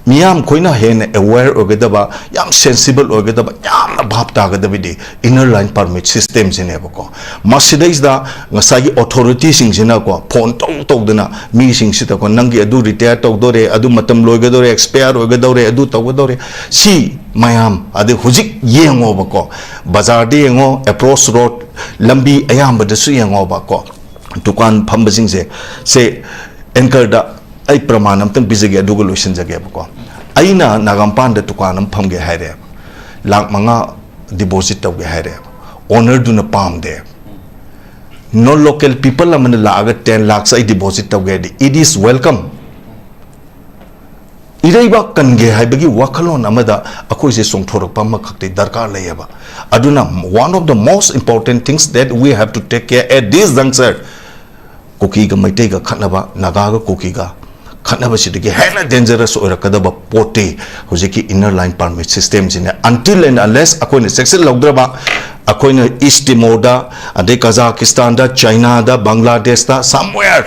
Miam koina hen aware ogadaba yam sensible ogadaba yam bhap tagadabidi inner line permit system jinebako masidais da ngasagi authority sing jina ko phone tawdana mi sing sita ko nangi adu retire tawdore adu matam loigadore expire ogadore adu tawgadore si mayam ade hujik yengobako bazar de yengo approach road lambi ayam badasu yengobako dukan phambasing se anchor da ai pramanam tang bizage dugolution jage bako aina nagampan da tukanam phamge haire lak manga deposit tawge haire owner du na pam de no local people amana laga 10 lakhs ai deposit tawge it is welcome iraiba kange haibagi wakalon amada akoi se songthorok pam khakti darkar layaba aduna one of the most important things that we have to take care at this juncture koki ga maitei ga khanaba naga ga koki ga khanaba sidigi hena dangerous oirakadaba pote hojiki inner line permit system jine until and unless akoina section logdraba akoina East Timor da ade Kazakhstan da China da Bangladesh da somewhere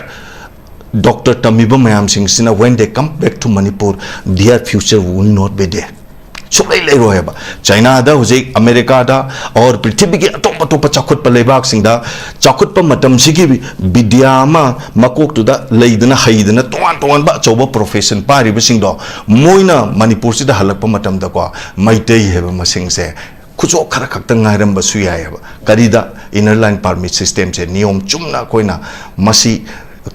Dr. Tamiba Mayam Singh Sina when they come back to Manipur their future will not be there Chulai Leroeba China da Hujik America da or Prithibiki Atopa Chakut Palebak Sing da Chakut Matam Siki Bidyama Makok to the Laidana Haidana Tuan Ba Choba profession Pari Bising do Moina Manipur Sida Halapa Matam da Kwa Maitei Heba Masing se Kucho Karakatangairam Basuyaya Karida inner line permit system se Niom Chumna Koina Masi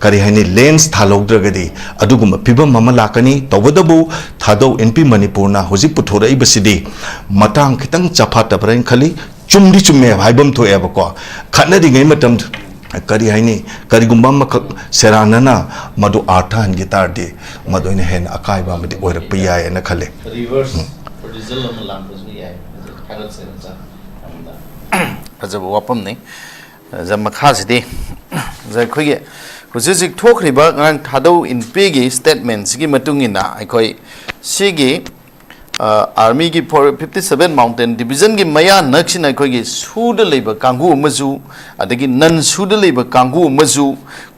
kari hani lens thalogdragadi aduguma pibam mama lakani tawadabu Thadou Inpi Manipur na hoji puthora ibasidi matang kitang chapata brain khali chumdi chumme haibam thoeba ko khana di ngai matam kari hani kari gumbam ma seranana madu arthan gitar de madu ne hen akai ba madi oira piya na khale reverse result am language ni ai hagat sensa ajab wapam ne jam khasidi zai khoge Hujik Tokriba and Thadou Inpi statements gi matungina aikoi sigi army की 57 mountain division की मया नक्सिना अखोगी सूद लेब Kangu अमजु अदगी none सूद लेब कांगू अमजु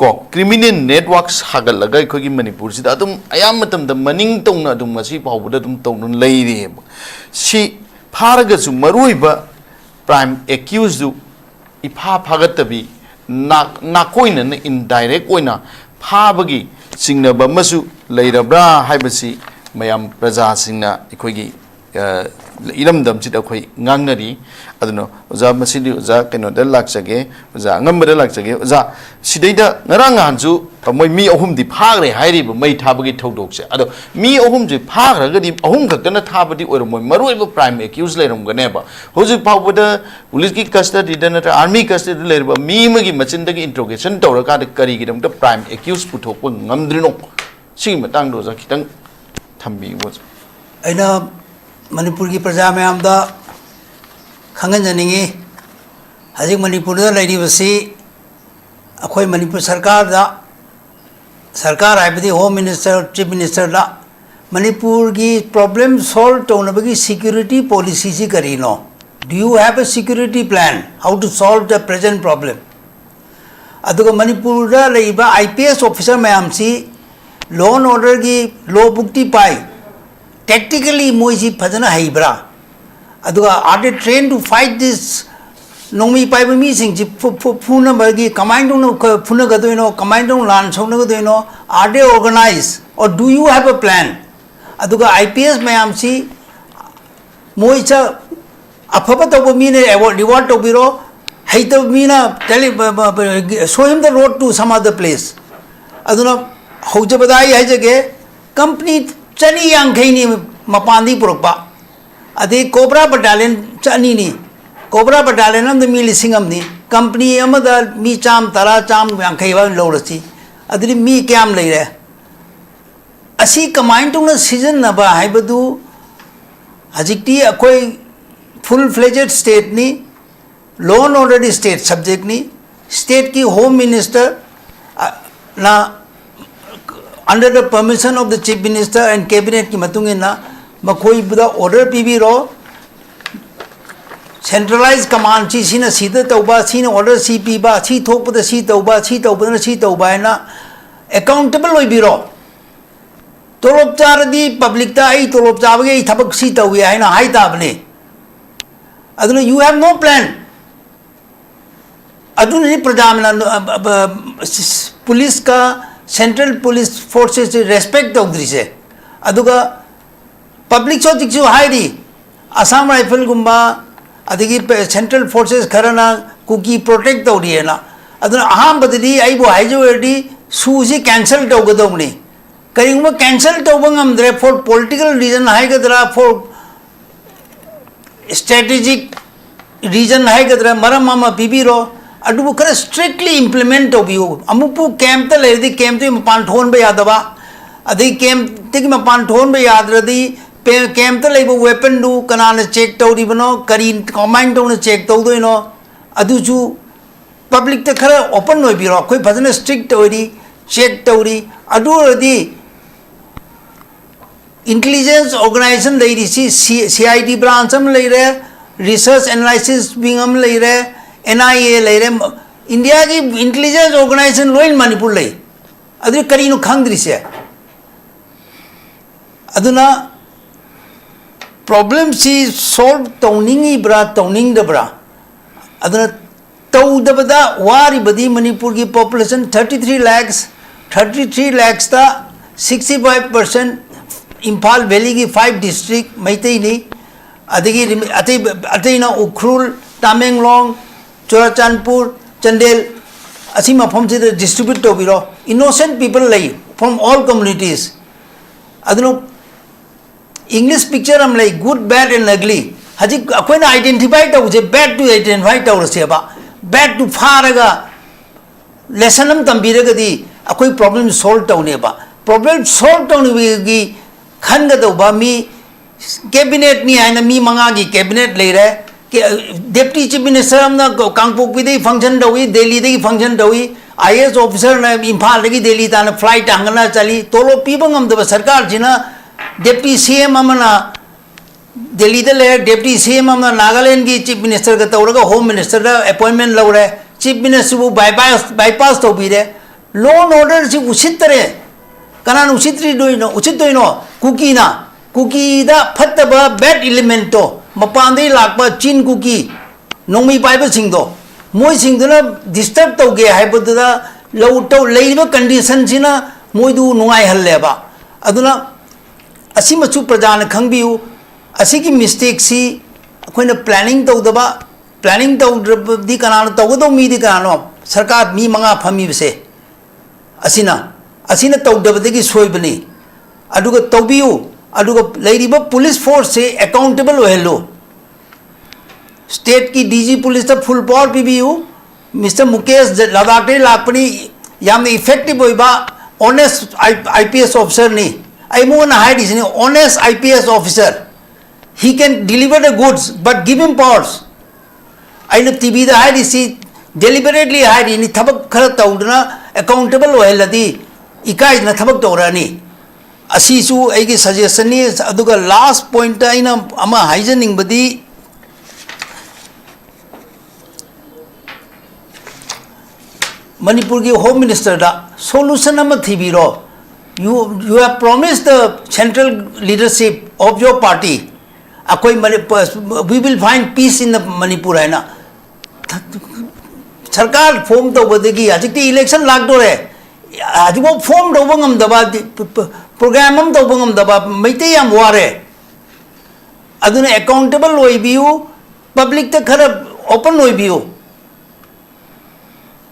को criminal network सागलगा अखोगी Manipur सिदा अदुम अयाम मतम the मनिंग तौना अदुम मसी पावबदा अदुम तौन लेरी सी फारगसु मरुइबा prime accused दु इफा फागतबी नाकोइन indirect ओइना फाबगी सिंगनबा मसु लेरब्रा हाइबसी मयाम प्रजा सिंगना इखोगी इरमदम सिदा खोई ngangnari aduno oza masidi oza keno da lakchage oza ngambada lakchage oza sidaida ngarang hanju moi mi ahum di phagre hairi ba mai thabagi thodok se ado mi ahum ji phagra ga di ahum khakna thabadi oir moi maroi ba prime accused lerum ga ne ba hoji phawbada police ki custody da na army custody le ba mi magi machin da gi interrogation tawra ka da kari gi dam da prime accused puthok pa ngamdrino si matang do za kitang thambi wo aina manipur ki praja mayam da khangan janingi hajik manipur da lairi basi akhoi manipur sarkar aibadi home minister chief minister da manipur ki problem solve tonabagi security policy si karino do you have a security plan how to solve the present problem aduga manipur da laiba IPS officer mayam si law and order ki law book ti pai tactically moisi phajana haibra aduga are they trained to fight this nongmi pai mi sing ji phuna bagi command no phuna gadoino command no lan sona gadoino are they organized or do you have a plan aduga IPS mayam si moicha afaba to mi ne reward to biro haita mi na show him the road to some other place aduna hojabadai haijage company chani yang khaini mapandi purokpa ade cobra battalion chani ni cobra battalion am the mi lisingam ni company amada mi cham tara cham yang khaiwa lorasi adri mi kyam leire asi command to na season na ba haibadu hajikti akoi full fledged state ni law and order state subject ni state ki home minister na under the permission of the chief minister and cabinet ki matungina makoi buda order pibiro centralized command chi sina sida tauba sina order cp ba chi thokpada si tauba na si tauba na accountable oi biro tolop chardi public ta ai tolop chabage ai thabak si tawi ai na hai tabne aduna you have no plan aduna ni pradamna police ka central police forces respect of this aduga public so dikchu hairi assam rifle gumba adigi central forces kharana kuki protect tawriyena aduna aham badidi aibo haijodi suji cancel tawgadawni karingma cancel tawbangamdre for political reason haigadra for strategic reason haigadra maram mama bibiro adubu kara strictly implement obiu amupu camp ta lerdi camp tu mapan thon ba yadaba adi camp tik mapan thon ba yadradi camp ta leibo weapon du kanana check tawri bano kari command to check tawdo no adu chu public ta khara open noi biro koi phajana strict tawri check tawri adu radi intelligence organization leiri CID branch am leire research analysis wing am leire NIA leire India ki intelligence organization loin Manipur lei adu karino khangdri se aduna problem si solve towning ibra towning da bra aduna taw da bada wari badi Manipur ki population 33 lakhs ta 65% Imphal Valley ki 5 district maitai ni adigi atai na Ukhrul Tamenglong Churachandpur Chandel asima from the distribute to biro innocent people like from all communities adunu English picture am like good bad and ugly haji akoina identify to je bad to identify to seba bad to faraga lesson am tambiraga di akoi problem solve to ne ba problem solve to ne gi khanga do ba mi cabinet ni aina mi manga gi cabinet le re deputy chief minister amna kangpok bi dei function dawi delhi dei function dawi IAS officer na imphal gi delhi ta na flight angana chali tolo pi bangam da sarkar jina deputy CM amana Delhi the layer deputy CM Nagaland ki chief minister ka tawra home minister da appointment law re chief minister bu bypass to bi re law and order si usit tare kanan usitri do no usit do no cookie da phattaba bad element to mapandai lakpa chin cookie nongmi paiba sing do moi sing do na disturb to ge hai bud da law to leiba condition sina moi du nungai halle ba aduna asima chu prajan khangbiu asiki mistake si akoina planning di kanano tawdo mi di kanano sarkar mi manga phami bse asina tawdabadegi soibani aduga tawbiu aduga leiriba police force se accountable ohelo state ki DG police ta full power pbu Mr Mukesh Ladakte lakpani yam effective oiba honest IPS officer ni I move na hide is ni honest IPS officer. He can deliver the goods, but give him powers. I know TV the hide is deliberately hide in Tabak Karataudana, accountable Oheladi, Ika is Natabak Torani. Asisu, Egi suggestion is Aduga last point in Ama Heisening Badi Manipur ki Home Minister da solution ama thibiro. You have promised the central leadership of your party. We will find peace in the Manipur hai na. Sarkar form to badegi ajikti election lag do re. Ajiko form do bangam daba program to bangam daba maite yam ware. Aduna accountable oi biu public te khara open oi biu.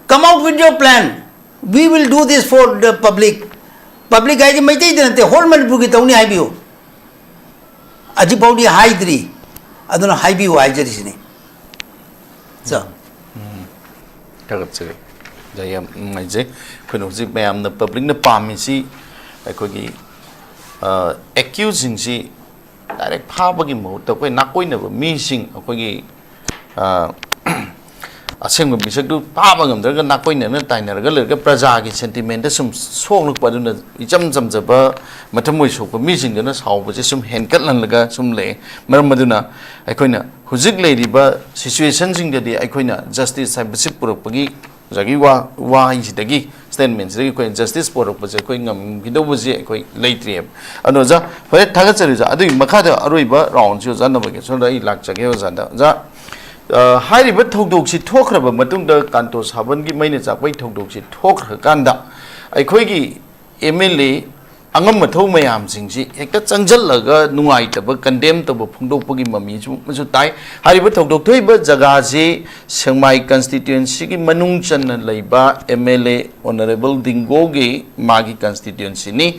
Come out with your plan. We will do this for the public. Public ai maite dinate whole Manipur ki tawni hai biu. Aji paudi haidri aduna haibi waijari sini so tagatse jayam ngaije khono ji bayam na public na pami si akogi accusing si direct phabagi mo to koi nakoi na mi sing akogi asengba bisak du phabagam dar ga nakoi na taina ga le ga praja gi sentiment sum song luk paduna icham jam jaba matamoi sok mi sing na saw ba sum henkat lan laga sum le maram maduna aikoina hujik leiriba situation sing de aikoina justice cybership puropagi jagi wa hi sidagi statements regi koi justice puropa je koi ngam gidobu je koi leitri ano ja hore thaga chari ja adu makha da aroiba round jo ja na ba ge so da I lak chage ja da ja hairiba thogdok si thokraba matung da Kanto Sabal gi maine chakbai thogdok si thokra kanda aikoi gi MLA angam mathau mayam sing si hekta changjal laga nungai taba condemn taba phungdok pagi mami chu tai hairiba thogdok thoiba jaga je Sengmai constituency gi manung chan leiba MLA honorable Dingo gi magi constituency ni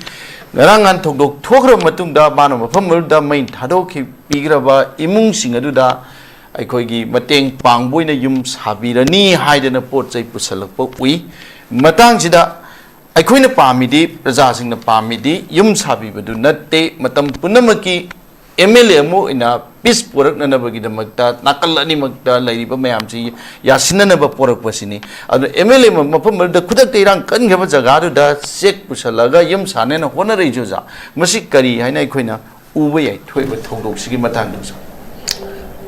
ngarangan thogdok thokra matung da bana mafam da main thado ki pigraba imung sing adu da aikoigi mateng pangboina yum sabirani haidana pot chai pusalakpa ui matang sida aikoina pamidi praja singna pamidi yum sabibadu natte matam punamaki MLA mo ina peace porak nanabagi damakta nakal ani magta lairiba mayam chi yasinana ba porak pasini adu MLA mapam da kudak teirang kan gaba jaga da sek pusalaga yum sane na hona rei joja masik kari haina aikoina uba yai thoiba thogdok sigi matang do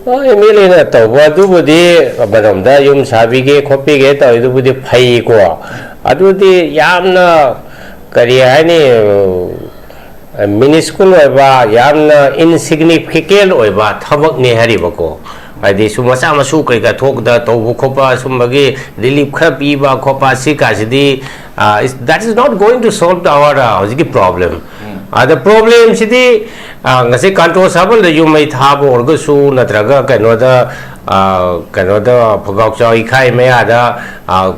MLA na tawba dubudi badamda yum sabige khopige tawi dubudi phai ko adudi yamna kari hani minuscule oiba yamna insignificant oiba thabak ne hariba ko adi sumasa masu kai ka thokda tawbu khopa sumbagi relief khra piba khopa sika sidi that is not going to solve our problem. The problem is that Kanto Sabal the you may have or go soon natraga kanoda pagakcha ikai me ada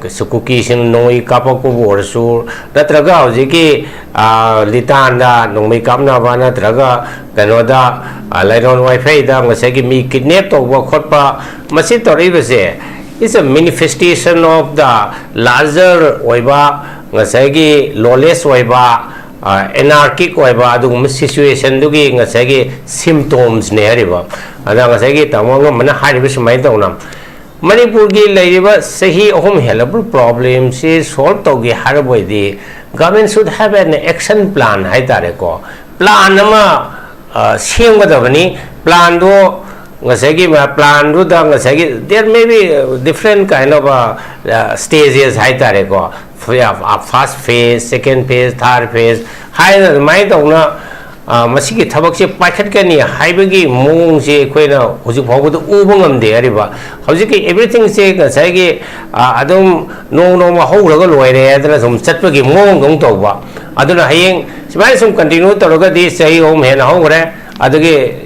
sukukishin no ikapaku or so natraga jiki litanda no me kamna bana traga kanoda light on wifi da masagi me kidnap to work hotpa masit or it's a manifestation of the larger oiba ngasagi lawless oiba anarchic oiba adugum situation dugi ngasagi symptoms ne hariba ada ngasagi tamanga mana hariba sumai tawnam Manipur gi laiba sahi ahum helable problems is solve togi harboidi government should have an action plan hai tare ko plan ama ꯁꯦꯝꯒꯗꯕꯅꯤ ꯄ꯭ꯂꯥꯟꯗꯣ ngasagi plan ru da ngasagi there may be different kind of stages hai tare ko first phase second phase third phase hai mai dona masigi thabak se paikhat ka ni haibagi mong se koina hoji phawbu du ubu ngamde ariba hoji everything se ngasagi adum no ma horaga loire adana sum chatpagi mong gong tawba aduna hayeng simai sum continue toroga di sahi om hen hogre adagi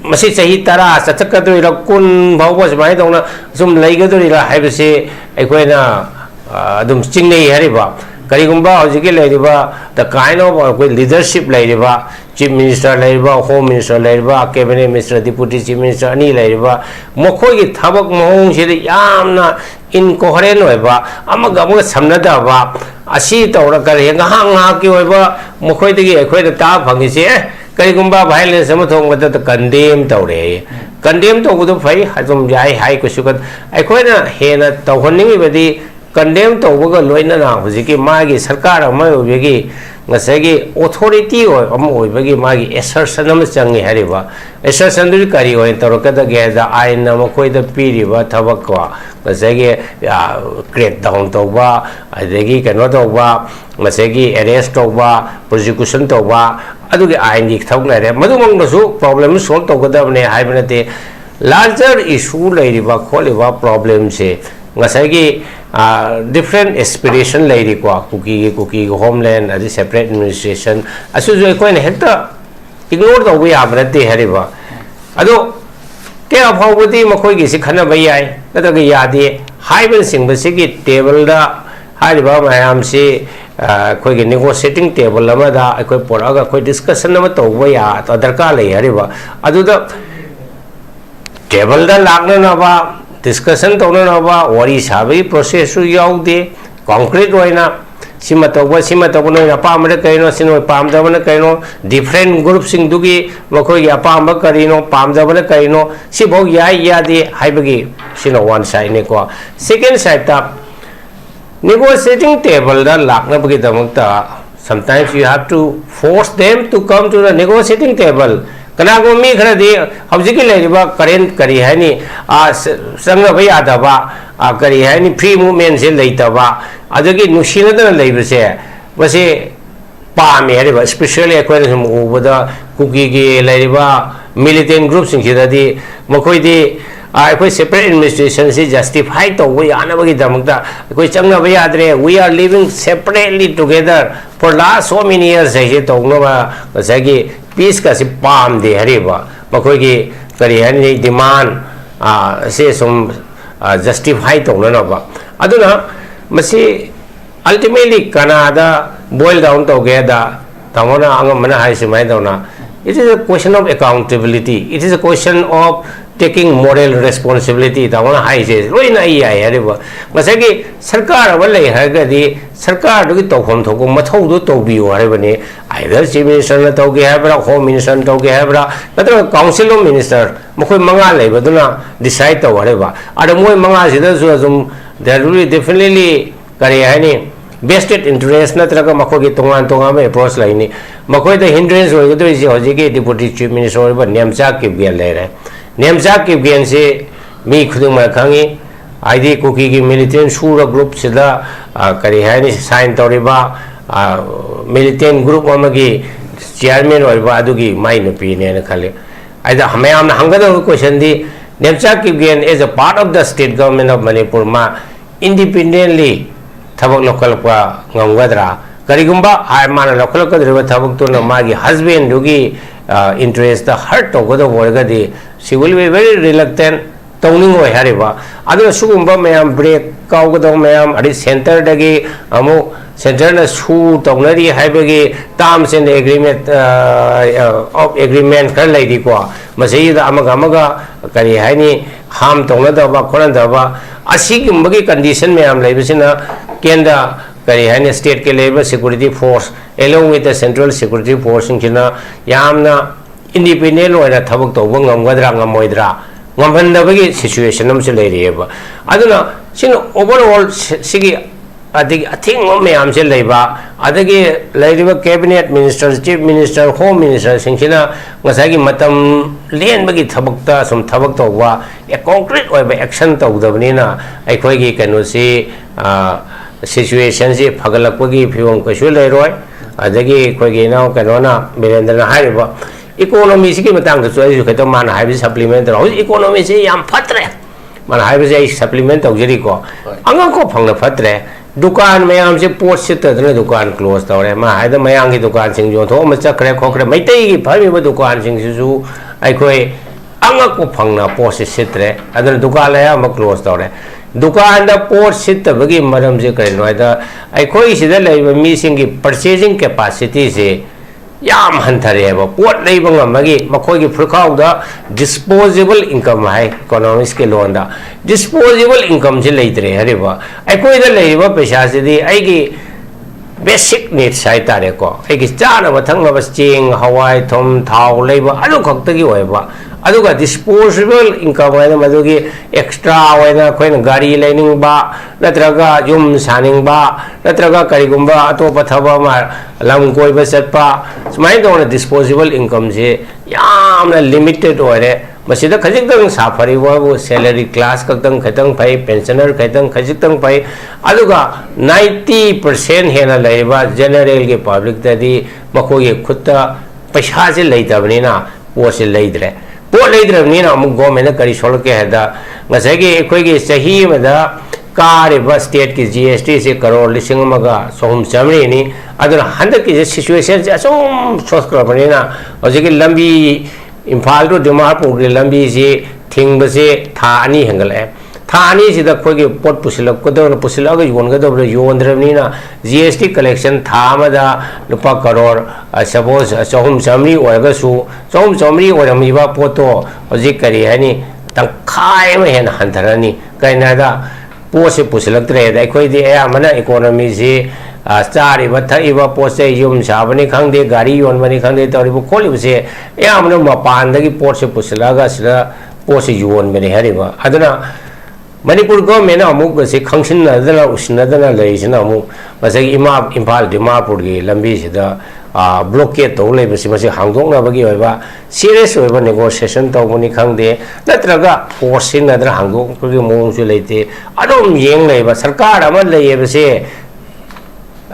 masih sahi tara sachakadri la kun bawba simai dona sum laigadri la haibase aikoina adum chingnei hariba karigumba hojiki lairiba the kind of leadership lairiba chief minister lairiba home minister lairiba cabinet minister deputy chief minister ani lairiba mokhoi gi thabak mohong se yamna incoherent oiba amaga amaga samnadaba asi tawra kare nga ki oiba mokhoi digi akhoi ta phangi se karigumba violence ama thongba ta condemn tawre condemn to gudu phai hajum jai hai ko sukat akhoi na hena tawhonning badi condemn to boga loina na hojiki magi sarkar ama obegi ngasagi authority o ama obegi magi assertion am changi hariba assertion du kari o torokada ge da aina ma khoi da piriba thabak ko ngasagi crack down to ba adegi kano to ba ngasagi arrest to ba prosecution to ba adugi ain dik thawna re madumang no su problem solve to gada ne haibnate larger issue lairiba kholiba problem se ngasagi different aspiration lairi ko cookie homeland adi separate administration asu jo ko ne hekta ignore do we abrate hariba ado ke afawbudi makoi gi sikhana bayai nadaga yadi haiben singba sigi table da hariba mayam si koi gi negotiating table lama da koi poraga koi discussion nama to ya darka lai hariba adu da table da lagna na ba discussion tawna na ba wari sabi process su yaude concrete hoina sima tawna na pamre kaino sino pamdabana kaino different group sing dugi makoi ya pamba karino pamdabana kaino si bog ya de haibagi sino one side ne ko second side ta negotiating table da lakna bagi damakta sometimes you have to force them to come to the negotiating table kanago mi khara di hobjiki leriba current kari hani sanga bhai adaba kari hani free movement se leitaba adagi nusina da leibase base pame hariba especially akwana sum ubada cookie gi leriba militant groups sing hidadi makoi di akoi separate administration se justify to we anabagi damakta akoi changna bhai adre we are living separately together for last so many years se to no ba sagi peace ka si palm de hariba makoi gi kari hani demand se sum justify to na ba aduna masi ultimately kanada boil down to geda tamona angamana hai simai dona it is a question of accountability it is a question of taking moral responsibility tamona hai se loina ai hariba masagi sarkar wala hagadi sarkar du tawkhom thokum mathau du tawbiyo haribani either chief minister na tawge habra home minister na tawge habra natra council of minister mokoi manga leibaduna decide to hariba ada moi manga sida zum there will be definitely kare hani vested interest natraga makogi tongan me approach laini makoi the hindrance hoigadu is hojiki deputy chief minister ba nemcha ki bian lere nemcha ki bian se mi khudung ma khangi id cookie gi militant sura group sida kari hani sign toriba militant group amagi chairman oiba adugi mai no pi ne khale aida hamayam hangada question di nemcha ki bian is a part of the state government of Manipur ma independently thabak local pa ngamgadra karigumba ai mana local ka driba thabak to na magi husband dugi interest the heart to godo borgadi she will be very reluctant towning oi hariba aduna sugumba mayam break kawgodo mayam adi center dagi amu center na su townari haibagi terms and agreement of agreement kar laidi ko masai da amaga kari haini ham tongna da ba koran da ba asigumbagi condition mayam laibisina kenda kari haini state ke level security force along with the central security force ingina yamna independent oina thabak tawba ngamgadra ngamoidra ngamhandabagi situation am se leireba aduna sin overall sigi adagi athing mayam se leiba adagi leiba cabinet minister chief minister home minister singchina ngasagi matam len bagi thabakta sum thabak tawwa a concrete oi ba action tawdabni na aikhoi gi kanu si situation si phagalakpagi phiwam kasu leiroi adagi khoi gi na kanona birendra haiba economy si ki matang da choi su khatam man haibi supplement ro economy si yam phatre man haibi se supplement tawjeri ko anga ko phangna phatre dukan mayam se pot se tadna dukan close tawre ma haida mayang ki dukan sing jo tho ma chakre khokre maitai gi phami ba dukan sing su aikhoi anga ko phangna pot se sitre adana dukan la ya ma close tawre dukan da pot sit bagi maram je kai noida aikhoi sida leiba mi sing ki purchasing capacity se yam hanthare ba pot leiba ngamagi makhoi gi phurkhau da disposable income hai economics ke loan da disposable income je leitre hare ba aikhoi da leiba paisa se di ai gi basic needs sai tare ko ai gi chana ba thang ba ching hawai thom thau leiba adu khakta gi oi ba aduga disposable income ai ma gi extra oi na khoi na gari lening ba natraga yum saning ba natraga kari gumba ato pathaba ma lam koi ba satpa smai do na disposable income je yam na limited ore masida khajik dang safari wa salary class kakdang khatang pai pensioner khatang khajik dang pai aduga 90% hena leiba general ge public tadi makho ge khutta paisa je leitabni na wo se leidre po leidrabni na amu government kari sol ke hada ngasai ge khoi ge sahi ma da kare ba state ki GST se crore lising maga sohum chamri ni aduna handa ki situation je asom soskra bani na hoje ge lambi Imphal to Dimapur ki lambi si thing ba se tha ani hangale tha ani si da khoi ge pot pusilak ko da pusilak yon ga da yon dravni na GST collection tha ma da lupa crore suppose sohum chamri oiga su sohum chamri orami ba poto hoje kari hani tang khai ma hen hantarani kaina da pose pusilak tre da khoi di ya mana economy si Stari bata iba pose yum sabani khangde gari yon bani khangde tori bu kholi bse ya amna mapan da gi pose pusalaga sila pose yon bani hariba aduna manipur government amuk se khangsin na dana usna dana leisna amuk masai ima imphal dimapur gi lambi sida blockade to le bse mase hangdong na bagi oiba serious oiba negotiation to bani khangde natraga force na dana hangdong gi mong su leite adom yeng leiba sarkar ama leiye bse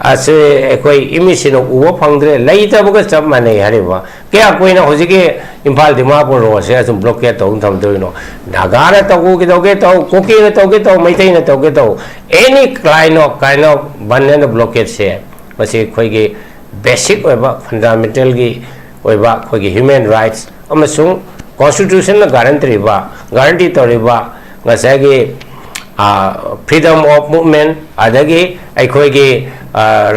ase ekoi emission uwa phangdre leita buga chap mane hariba kya koina hojike imphal dimapur ro se asum blockade to tham doino nagara to ko ge to koki na to maitai na to any kind of banana blockade se base khoi ge basic oiba fundamental gi oiba khoi ge human rights amasung constitution na guarantee to riba ngasai ge freedom of movement adagi aikhoi ge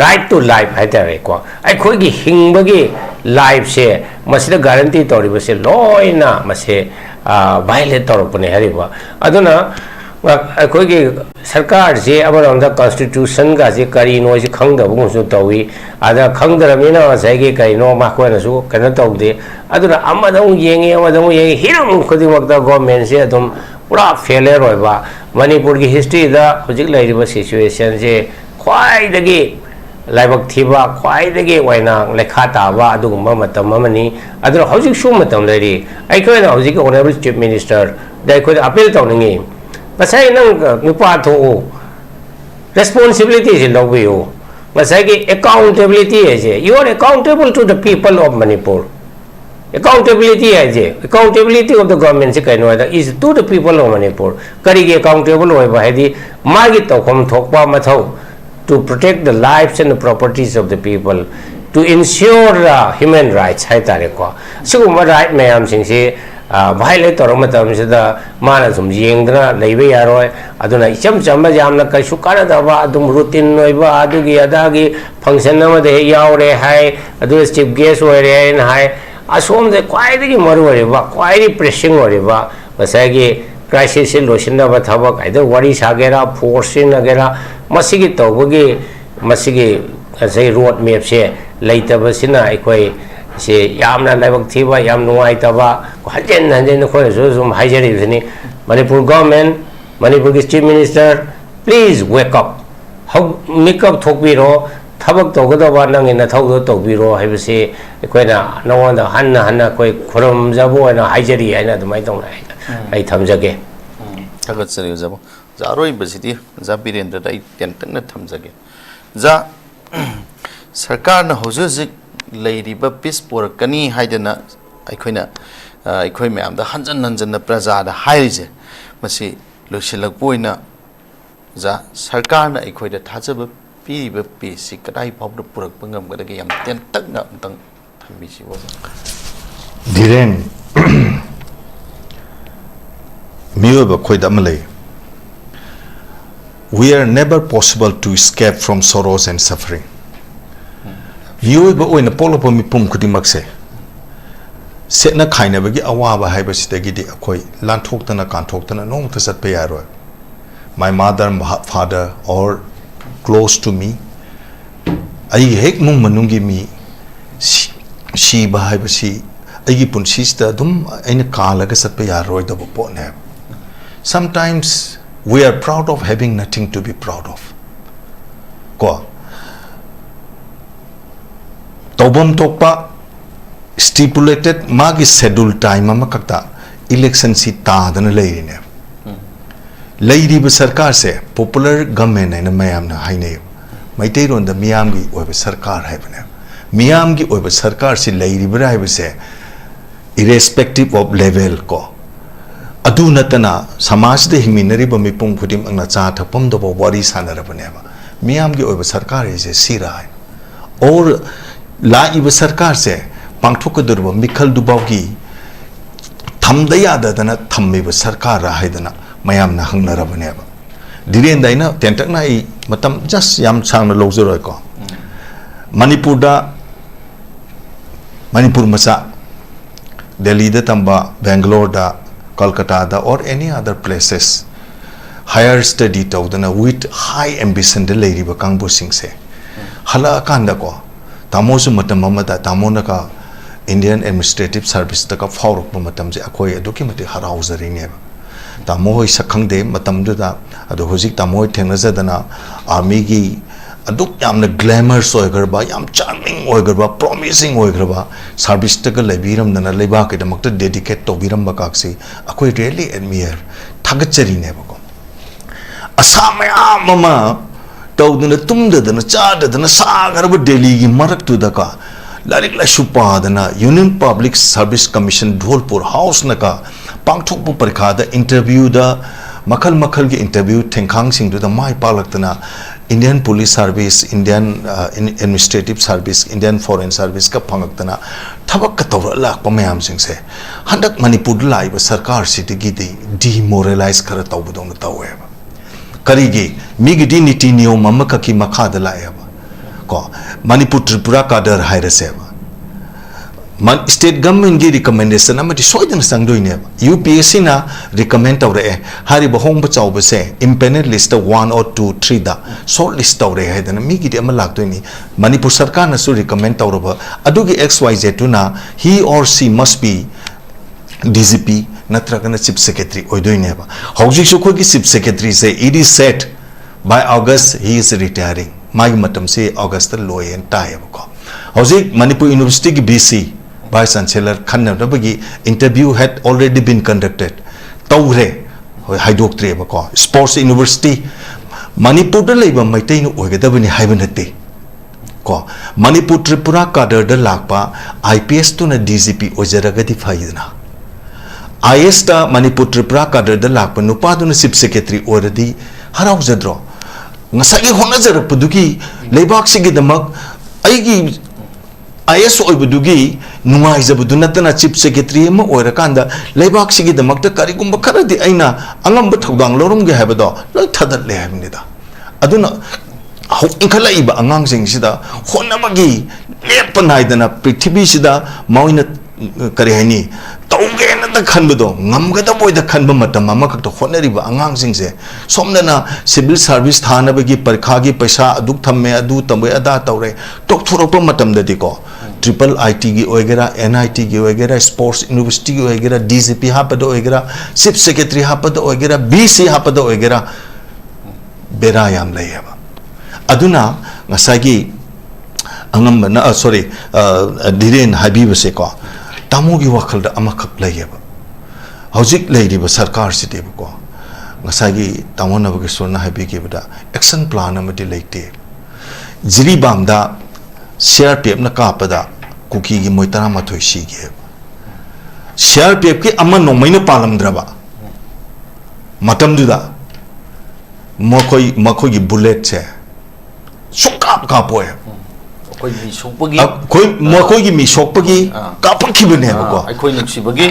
right to life hai tare ko aikhoi gi hingbagi life se masida guarantee toriba se loina mase violate torpone hariba aduna aikhoi gi sarkar je abaram da constitution ga je kari no je khangda bu su tawi ada khangdara mina sai ge kai no ma ko na su kana tawde aduna amadong yengi hiram khodi wakta government se adum pura failure hoiba manipur gi history da hojik lairiba situation je khwai dagi laibak thiba khwai dagi waina lekha ta ba adugumba matam amani adra hojik shu matam leri aikhoi na hojik honorable chief minister dai khoi appeal tawningi pasai nang nupa tho responsibility is lobiyo pasai ki accountability is you are accountable to the people of Manipur. Accountability of the government is to the people of Manipur. Kari accountable magi tokom thokpa mathau to protect the lives and the properties of the people, to ensure human rights. Hai tare ko. So right mayam sing se violate or matam se da mana sum yengdra leibe yaroi aduna icham chamba jamna kai sukara da ba adum routine noiba adugi adagi function amade yaure hai adu chief guest ore hai asom de kwai de maru ore ba kwai pressing ore ba masagi crisis solution ba thaba kai da wari sagera force nagera masigi tawgi masigi asai road map se leita ba sina aikoi se yamna laibak thiba yam nuai taba hajen ko zum haijari ni Manipur government Manipur chief minister please wake up makeup थोपीरो थबक तौगदबा नंगे नथौदो तौबीरो हाइबसे अखोइना नवंदा हन्ना हन्ना कोई खुरमजबो ना हाइजरी हाइना दुमाइ तौना आई थमजगे थागतसरी जाबो जारोइ बसिति जा बिरेंद्र दाइ टेंटन थमजगे जा सरकार न होजजिक लेरिबा पीस पोरकनी हाइदना अखोइना अखोइ म्याम दा हंजन हंजन प्रजा दा हाइरिजे मसी लोसिलकपोइना जा सरकार न अखोइदा थाजब पीरिबा पीसी कदाइ फाउद पुरक पंगम गदगे याम टेंटक ना तंग थमिसिबो धीरेन मियोबा खोइदा मले we are never possible to escape from sorrows and suffering miyoba oina polopa mipum kudimakse setna khaina bagi awaba haibasitagi di akoi lanthokdana kanthokdana nong thasat pe yaro my mother father or close to me ai hek mung manungi mi shi ba haibasi agi punsista dum aina kalaga sat pe yaro da bo ne sometimes we are proud of having nothing to be proud of ko tobam tokpa stipulated magi schedule time amakakta election si ta dana leirine leiri ba sarkar se popular government na mayam na haine maitai ron da miyam gi oiba sarkar haibane miyam gi oiba sarkar si leiri ba haiba se irrespective of level ko adu natana samaj de hingminari ba mipum khudim angna cha thapam do wari sanarabane ba miyam gi oiba sarkar is sira or la iba sarkar se pangthok durba mikhal dubaw gi thamda yada dana thammi ba sarkar ra haidana mayam na hangnarabane ba diren daina tentak na I matam just yam chang na lojoroi ko manipur da manipur masa delhi da tamba bangalore da Kolkata da or any other places higher study tawdana with high ambition de leiri ba kangbo singse hala kanda ko tamosu matam mamada tamona ka Indian Administrative Service ta ka fauruk ba matam je akoi aduki mati harauzari ne ba tamoi sakhang de matam da adu hojik tamoi thengna jadana army gi aduk yamna glamorous oigarba yam charming oigarba promising oigarba service ta lebiram dana leba ke damakta dedicate to biram bakaksi akoi really admire thagachari ne bako asama mama tawduna tumda dana chada dana sagarba delhi gi marak tu daka larik la shupa dana Union Public Service Commission Dholpur house naka pangthok pu parikha da interview da makhal makhal gi interview thengkhang sing du da mai palaktana Indian Police Service, Indian Administrative Service, Indian Foreign Service ka pangaktana thabak ka tawra lak pa mayam sing se handak manipur lai ba sarkar city gi demoralize kara tawbudong tawe kari gi mi gi niti niyom mamaka ki makha da lai ba ko manipur tripura kader haira se ba state government gi recommendation amati soidan sangdoi ne UPSC na recommend tawre hari ba hong ba chaw ba se impanel list 1 or 2 3 da short list tawre hai dana mi gi de amal laktoi ni manipur sarkar na su recommend tawra ba adu gi xyz tu na he or she must be DGP natraga na chief secretary oidoi ne ba hojik su khoi gi chief secretary se it is set by August he is retiring mai matam se August loy and tie ba ko hojik manipur university gi BC Vice Chancellor Khanna bagi interview had already been conducted tawre haidoktre ba ko sports university manipur da leiba maitai nu oigadabani haibanate ko manipur tripura kader da lakpa IPS to na DGP ojaragadi faidna IS ta manipur tripura kader da lakpa nupa du na chief secretary already harau jadro ngasagi hona jarapdugi leibak sigi damak aigi IS oibudugi nungai jabudu natana chief secretary ma oirakanda leibak sigi damakta karigumba kharadi aina angamba thogdang lorum ge habado loi thadat le habnida aduna hau inkhala iba angang sing sida honamagi lepanai prithvi sida maina kari hani tauge na da khanbado ngamgada boida khanba matam ama khakta honariba angang sing se somnana civil service thana bagi parkha gi paisa aduk thamme adu tambe ada tawre tok thorokpa matam dadi ko triple IT gi oigera NIT gi oigera sports university gi oigera DGP hapada oigera chief secretary hapada oigera BC hapada oigera bera yam layaba aduna ngasagi angamba na sorry dhiren habi base ko tamo gi wakhal da amakhak layeba hojik layriba sarkar siteba ko ngasagi tamo na bage sona habi ge bada action plan amati leite jiri bamda share pep na kapada kuki gi moitara mathoi si ge share pep ki amma no maina palam draba matam duda makoi gi bullet che sokap ka poe koi mi sokpagi makoi gi mi sokpagi ka pakhibane ko ai koi nuksibagi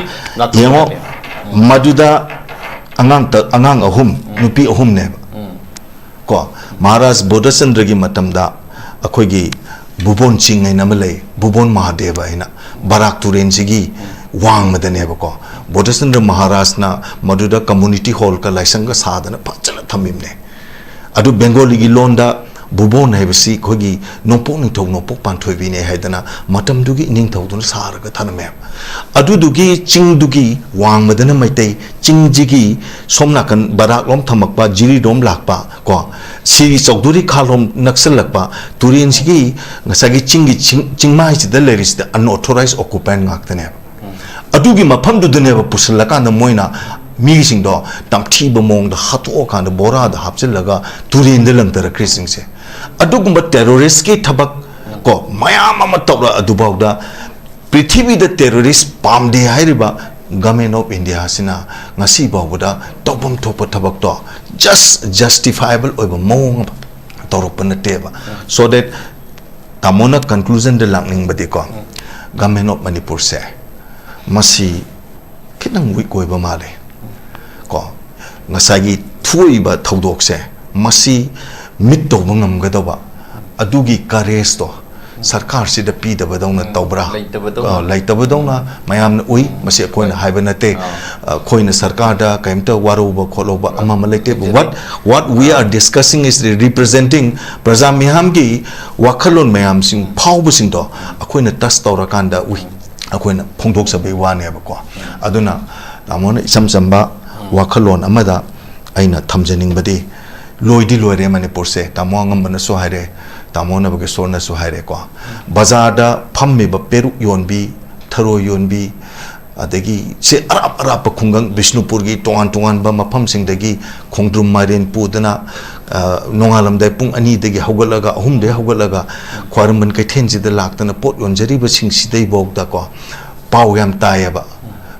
yengo maduda angang ahum nupi ahum ne ko maharaj bodhachandra gi matamda akoi gi bubon chingai namalai bubon mahadeva ina barak turen sigi wang madane ko bodhachandra maharaj na maduda community hall ka laisanga sadana phachana thamimne adu bengali gi londa bubon haibasi khogi nopok ning thong nopok pan thoibi ne haidana matam dugi ning thawdun saraga thaname adu dugi ching dugi wang madana maitai ching jigi somnakan barak lom thamakpa jiri dom lakpa ko siri chokduri khalom naksal lakpa turin sigi ngasagi chingi chingmai chida leris the unauthorized occupant ngaktane adu gi mafam du dune ba pusalaka na moina mi sing do tamthi bomong da hatu kan da bora da hapchil laga turin de langtara krising se adugumba terrorist ki thabak ko mayam ama tawra adubau da prithvi da terrorist pamde hairiba government of India sina ngasi bawda topam thopa thabak to just justifiable oiba mong tawrupana teba so that tamona conclusion de langning badi ko government of Manipur se masi kitang weak oiba male ko ngasagi thuiba thodok se masi mit to bangam gadaba adugi courage to sarkar si da pi da badona tawbra laitabadona mayam na ui masi koina haibanate koina sarkar da kaimta waruba kholoba ama malate what we are discussing is representing praja miham gi wakhalon mayam sing phawbu sing to akoina tas tawra kanda ui akoina phongdok sabe wane ba ko aduna amona isam samba wakhalon amada aina thamjaning badi loidi loire Manipur se tamo angambana so haire tamo na bage sorna so haire ko bazar da phamme ba peru yonbi tharo yonbi adagi se arap khungang Bishnupur gi tongan ba mafam sing dagi khongdrum marin pudana nongalam dai pung ani dagi hogalaga ahum de hogalaga khwarman kai thenji da laktana pot yonjari ba sing sidai bok da ko pau yam tayaba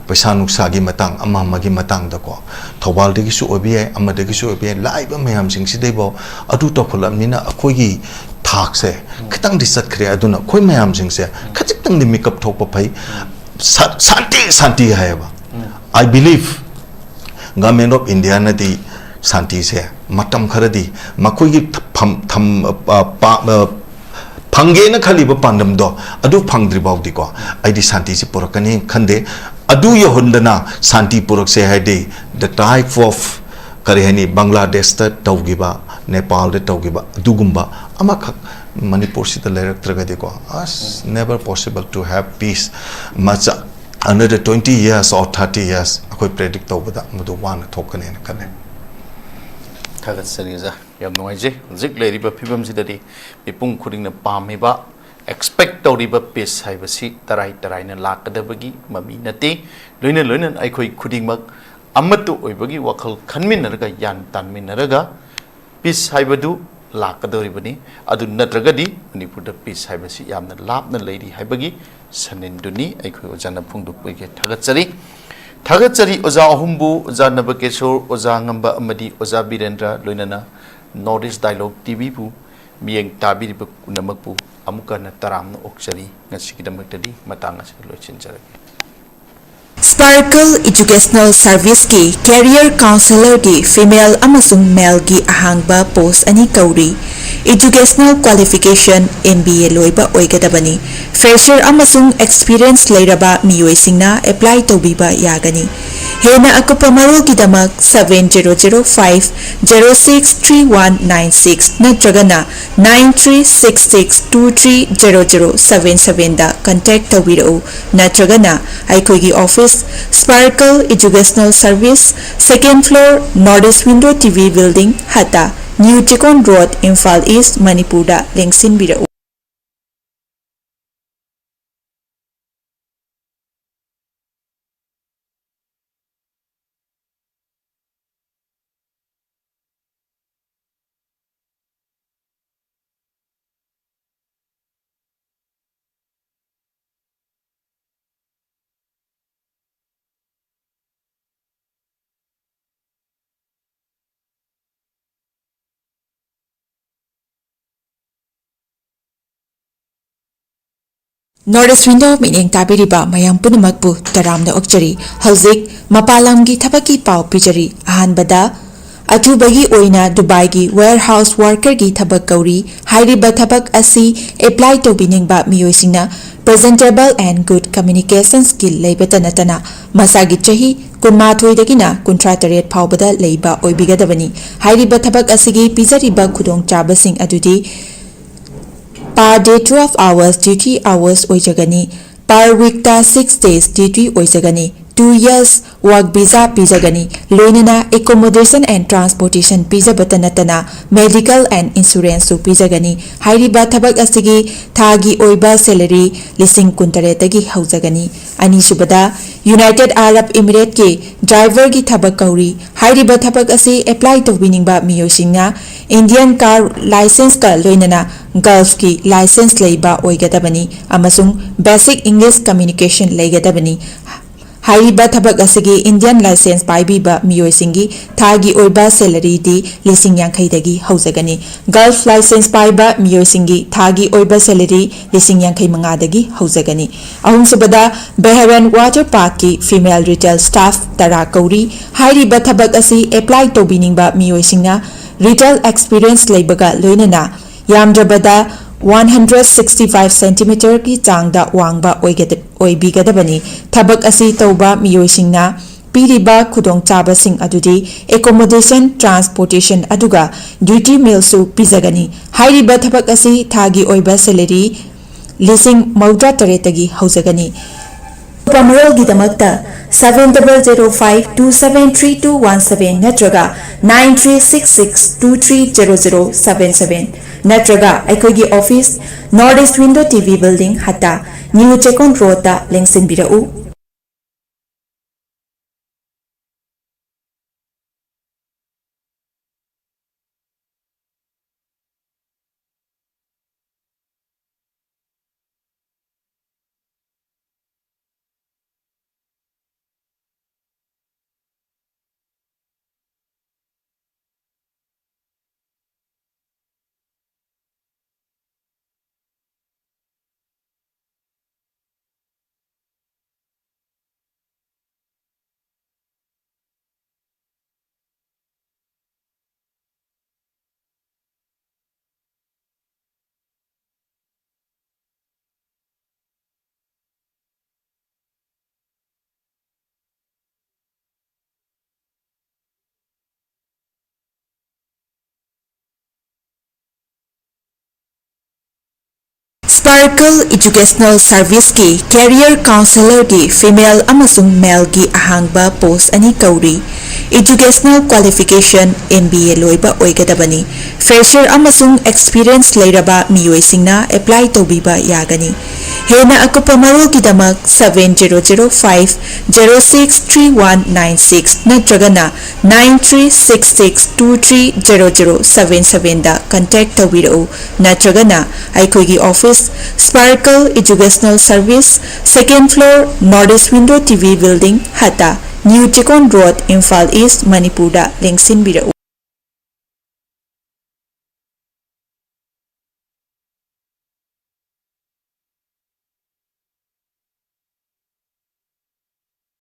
paisa nuksagi matang amagi matang da ko thobal de gi su obi amade gi su obi laiba mayam sing sidai bo adu to kholam nina akhoi gi thak se khitang di sat khre aduna khoi mayam sing se khachik tang di makeup thok pa phai santi hai ba I believe government of India na di santi se matam kharadi makhoi gi phangge na khali ba pandam do adu phangdri baw di ko ai di santi si porakani khande adu ye hondana santi purak se haide the type of karihani Bangladesh ta tawgiba Nepal de tawgiba dugumba amakha Manipur si the leraktraga de ko as never possible to have peace much another 20 years or 30 years akoi predict tawbada mudu wan thokane na kane thagat seriza yam noise zik leiriba phibam sidadi mipung khuding na pamiba expect tawriba peace haibasi tarai na lakadabagi mami nate loina aikhoi khudingmak amatu oibagi wakhal khanminaraga yan tanminaraga peace haibadu lakadoribani adu natragadi Manipur da peace haibasi yamna lapna leiri haibagi saninduni aikhoi ojana phungdukpege thagatsari oza ahumbu oza nabakishore oza ngamba amadi oza birendra loinana Northeast Dialogue TV bu miyeng tabiriba kunamakpu amuka na taramna okchari ngasikidamaktadi matang asi loichinjarage Sparkle Educational Service ki Career Counselor ki Female amasung Male ki ahangba post ani kauri Educational Qualification MBA loiba oigadabani Fresher amasung Experience leiraba miyoisingna apply tobiba yagani Hena akupa marul kidamak 7005063196 natragana 9366230077 da contact tawiro natragana aikogi office Sparkle Educational Service, 2nd floor, Northeast Window TV Building, Hata, New Chikon Road, Imphal East, Manipurda lengsinbirau. Northeast Window mining tabiriba mayam punamakpu taramna okchari hauzik mapalamgi thabaki pau pijari ahanbada athubagi oina Dubai gi warehouse worker gi thabak kauri hairiba thabak asi apply to biningba miyoisingna presentable and good communication skill leibata natana masagi chahi kunmathoi dagina kuntrataret phawbada leiba oibigadabani hairiba thabak asigi pijariba khudong chabasing adudi per day 12 hours duty hours oijagani per week ta 6 days duty oijagani 2 years work visa pijagani loinana accommodation and transportation pijabata natana medical and insurance su pijagani hairiba thabak asigi thagi oiba salary lising kuntare tagi haujagani ani subada United Arab Emirates ke driver gi thabak kauri hairiba thabak asi apply to biningba miyosingna Indian car license ka loinana Gulf ki license leiba oigadabani amasung basic English communication leigadabani hairiba thabak asigi Indian license paibiba miyoisingi thagi oiba salary di lising yankhai dagi haujagani Gulf license paiba miyoisingi thagi oiba salary lising yankhai manga dagi haujagani ahum subada BIRENDRA water park ki female retail staff tara kauri hairiba thabak asi apply to biningba miyoisingna retail experience leibaga loinana yamdrabada 165 centimeter ki changda wangba oibigadabani thabak asi tauba miyoisingna piriba khudong chabasing adudi accommodation transportation aduga duty meal su pizagani hairiba thabak asi thagi oiba salary lising maudra taretagi haujagani Pamarol gidamakta 7005273217 natraga 9366230077 natraga aikogi office Northeast Window TV building hata New Chikon Road ta lengsinbirau Sparkle Educational Service ki Career Counselor ki Female amasung Male ki ahangba post ani kauri Educational Qualification MBA loiba oigadabani Fresher amasung Experience leiraba miyoisingna apply tobiba yagani Hena akupa marul kidamak 7005063196 natragana 9366230077 da contact tawirau natragana aikogi office Sparkle Educational Service second floor Northeast Window TV building hata New Chikon Road Imphal East Manipurda lengsinbirau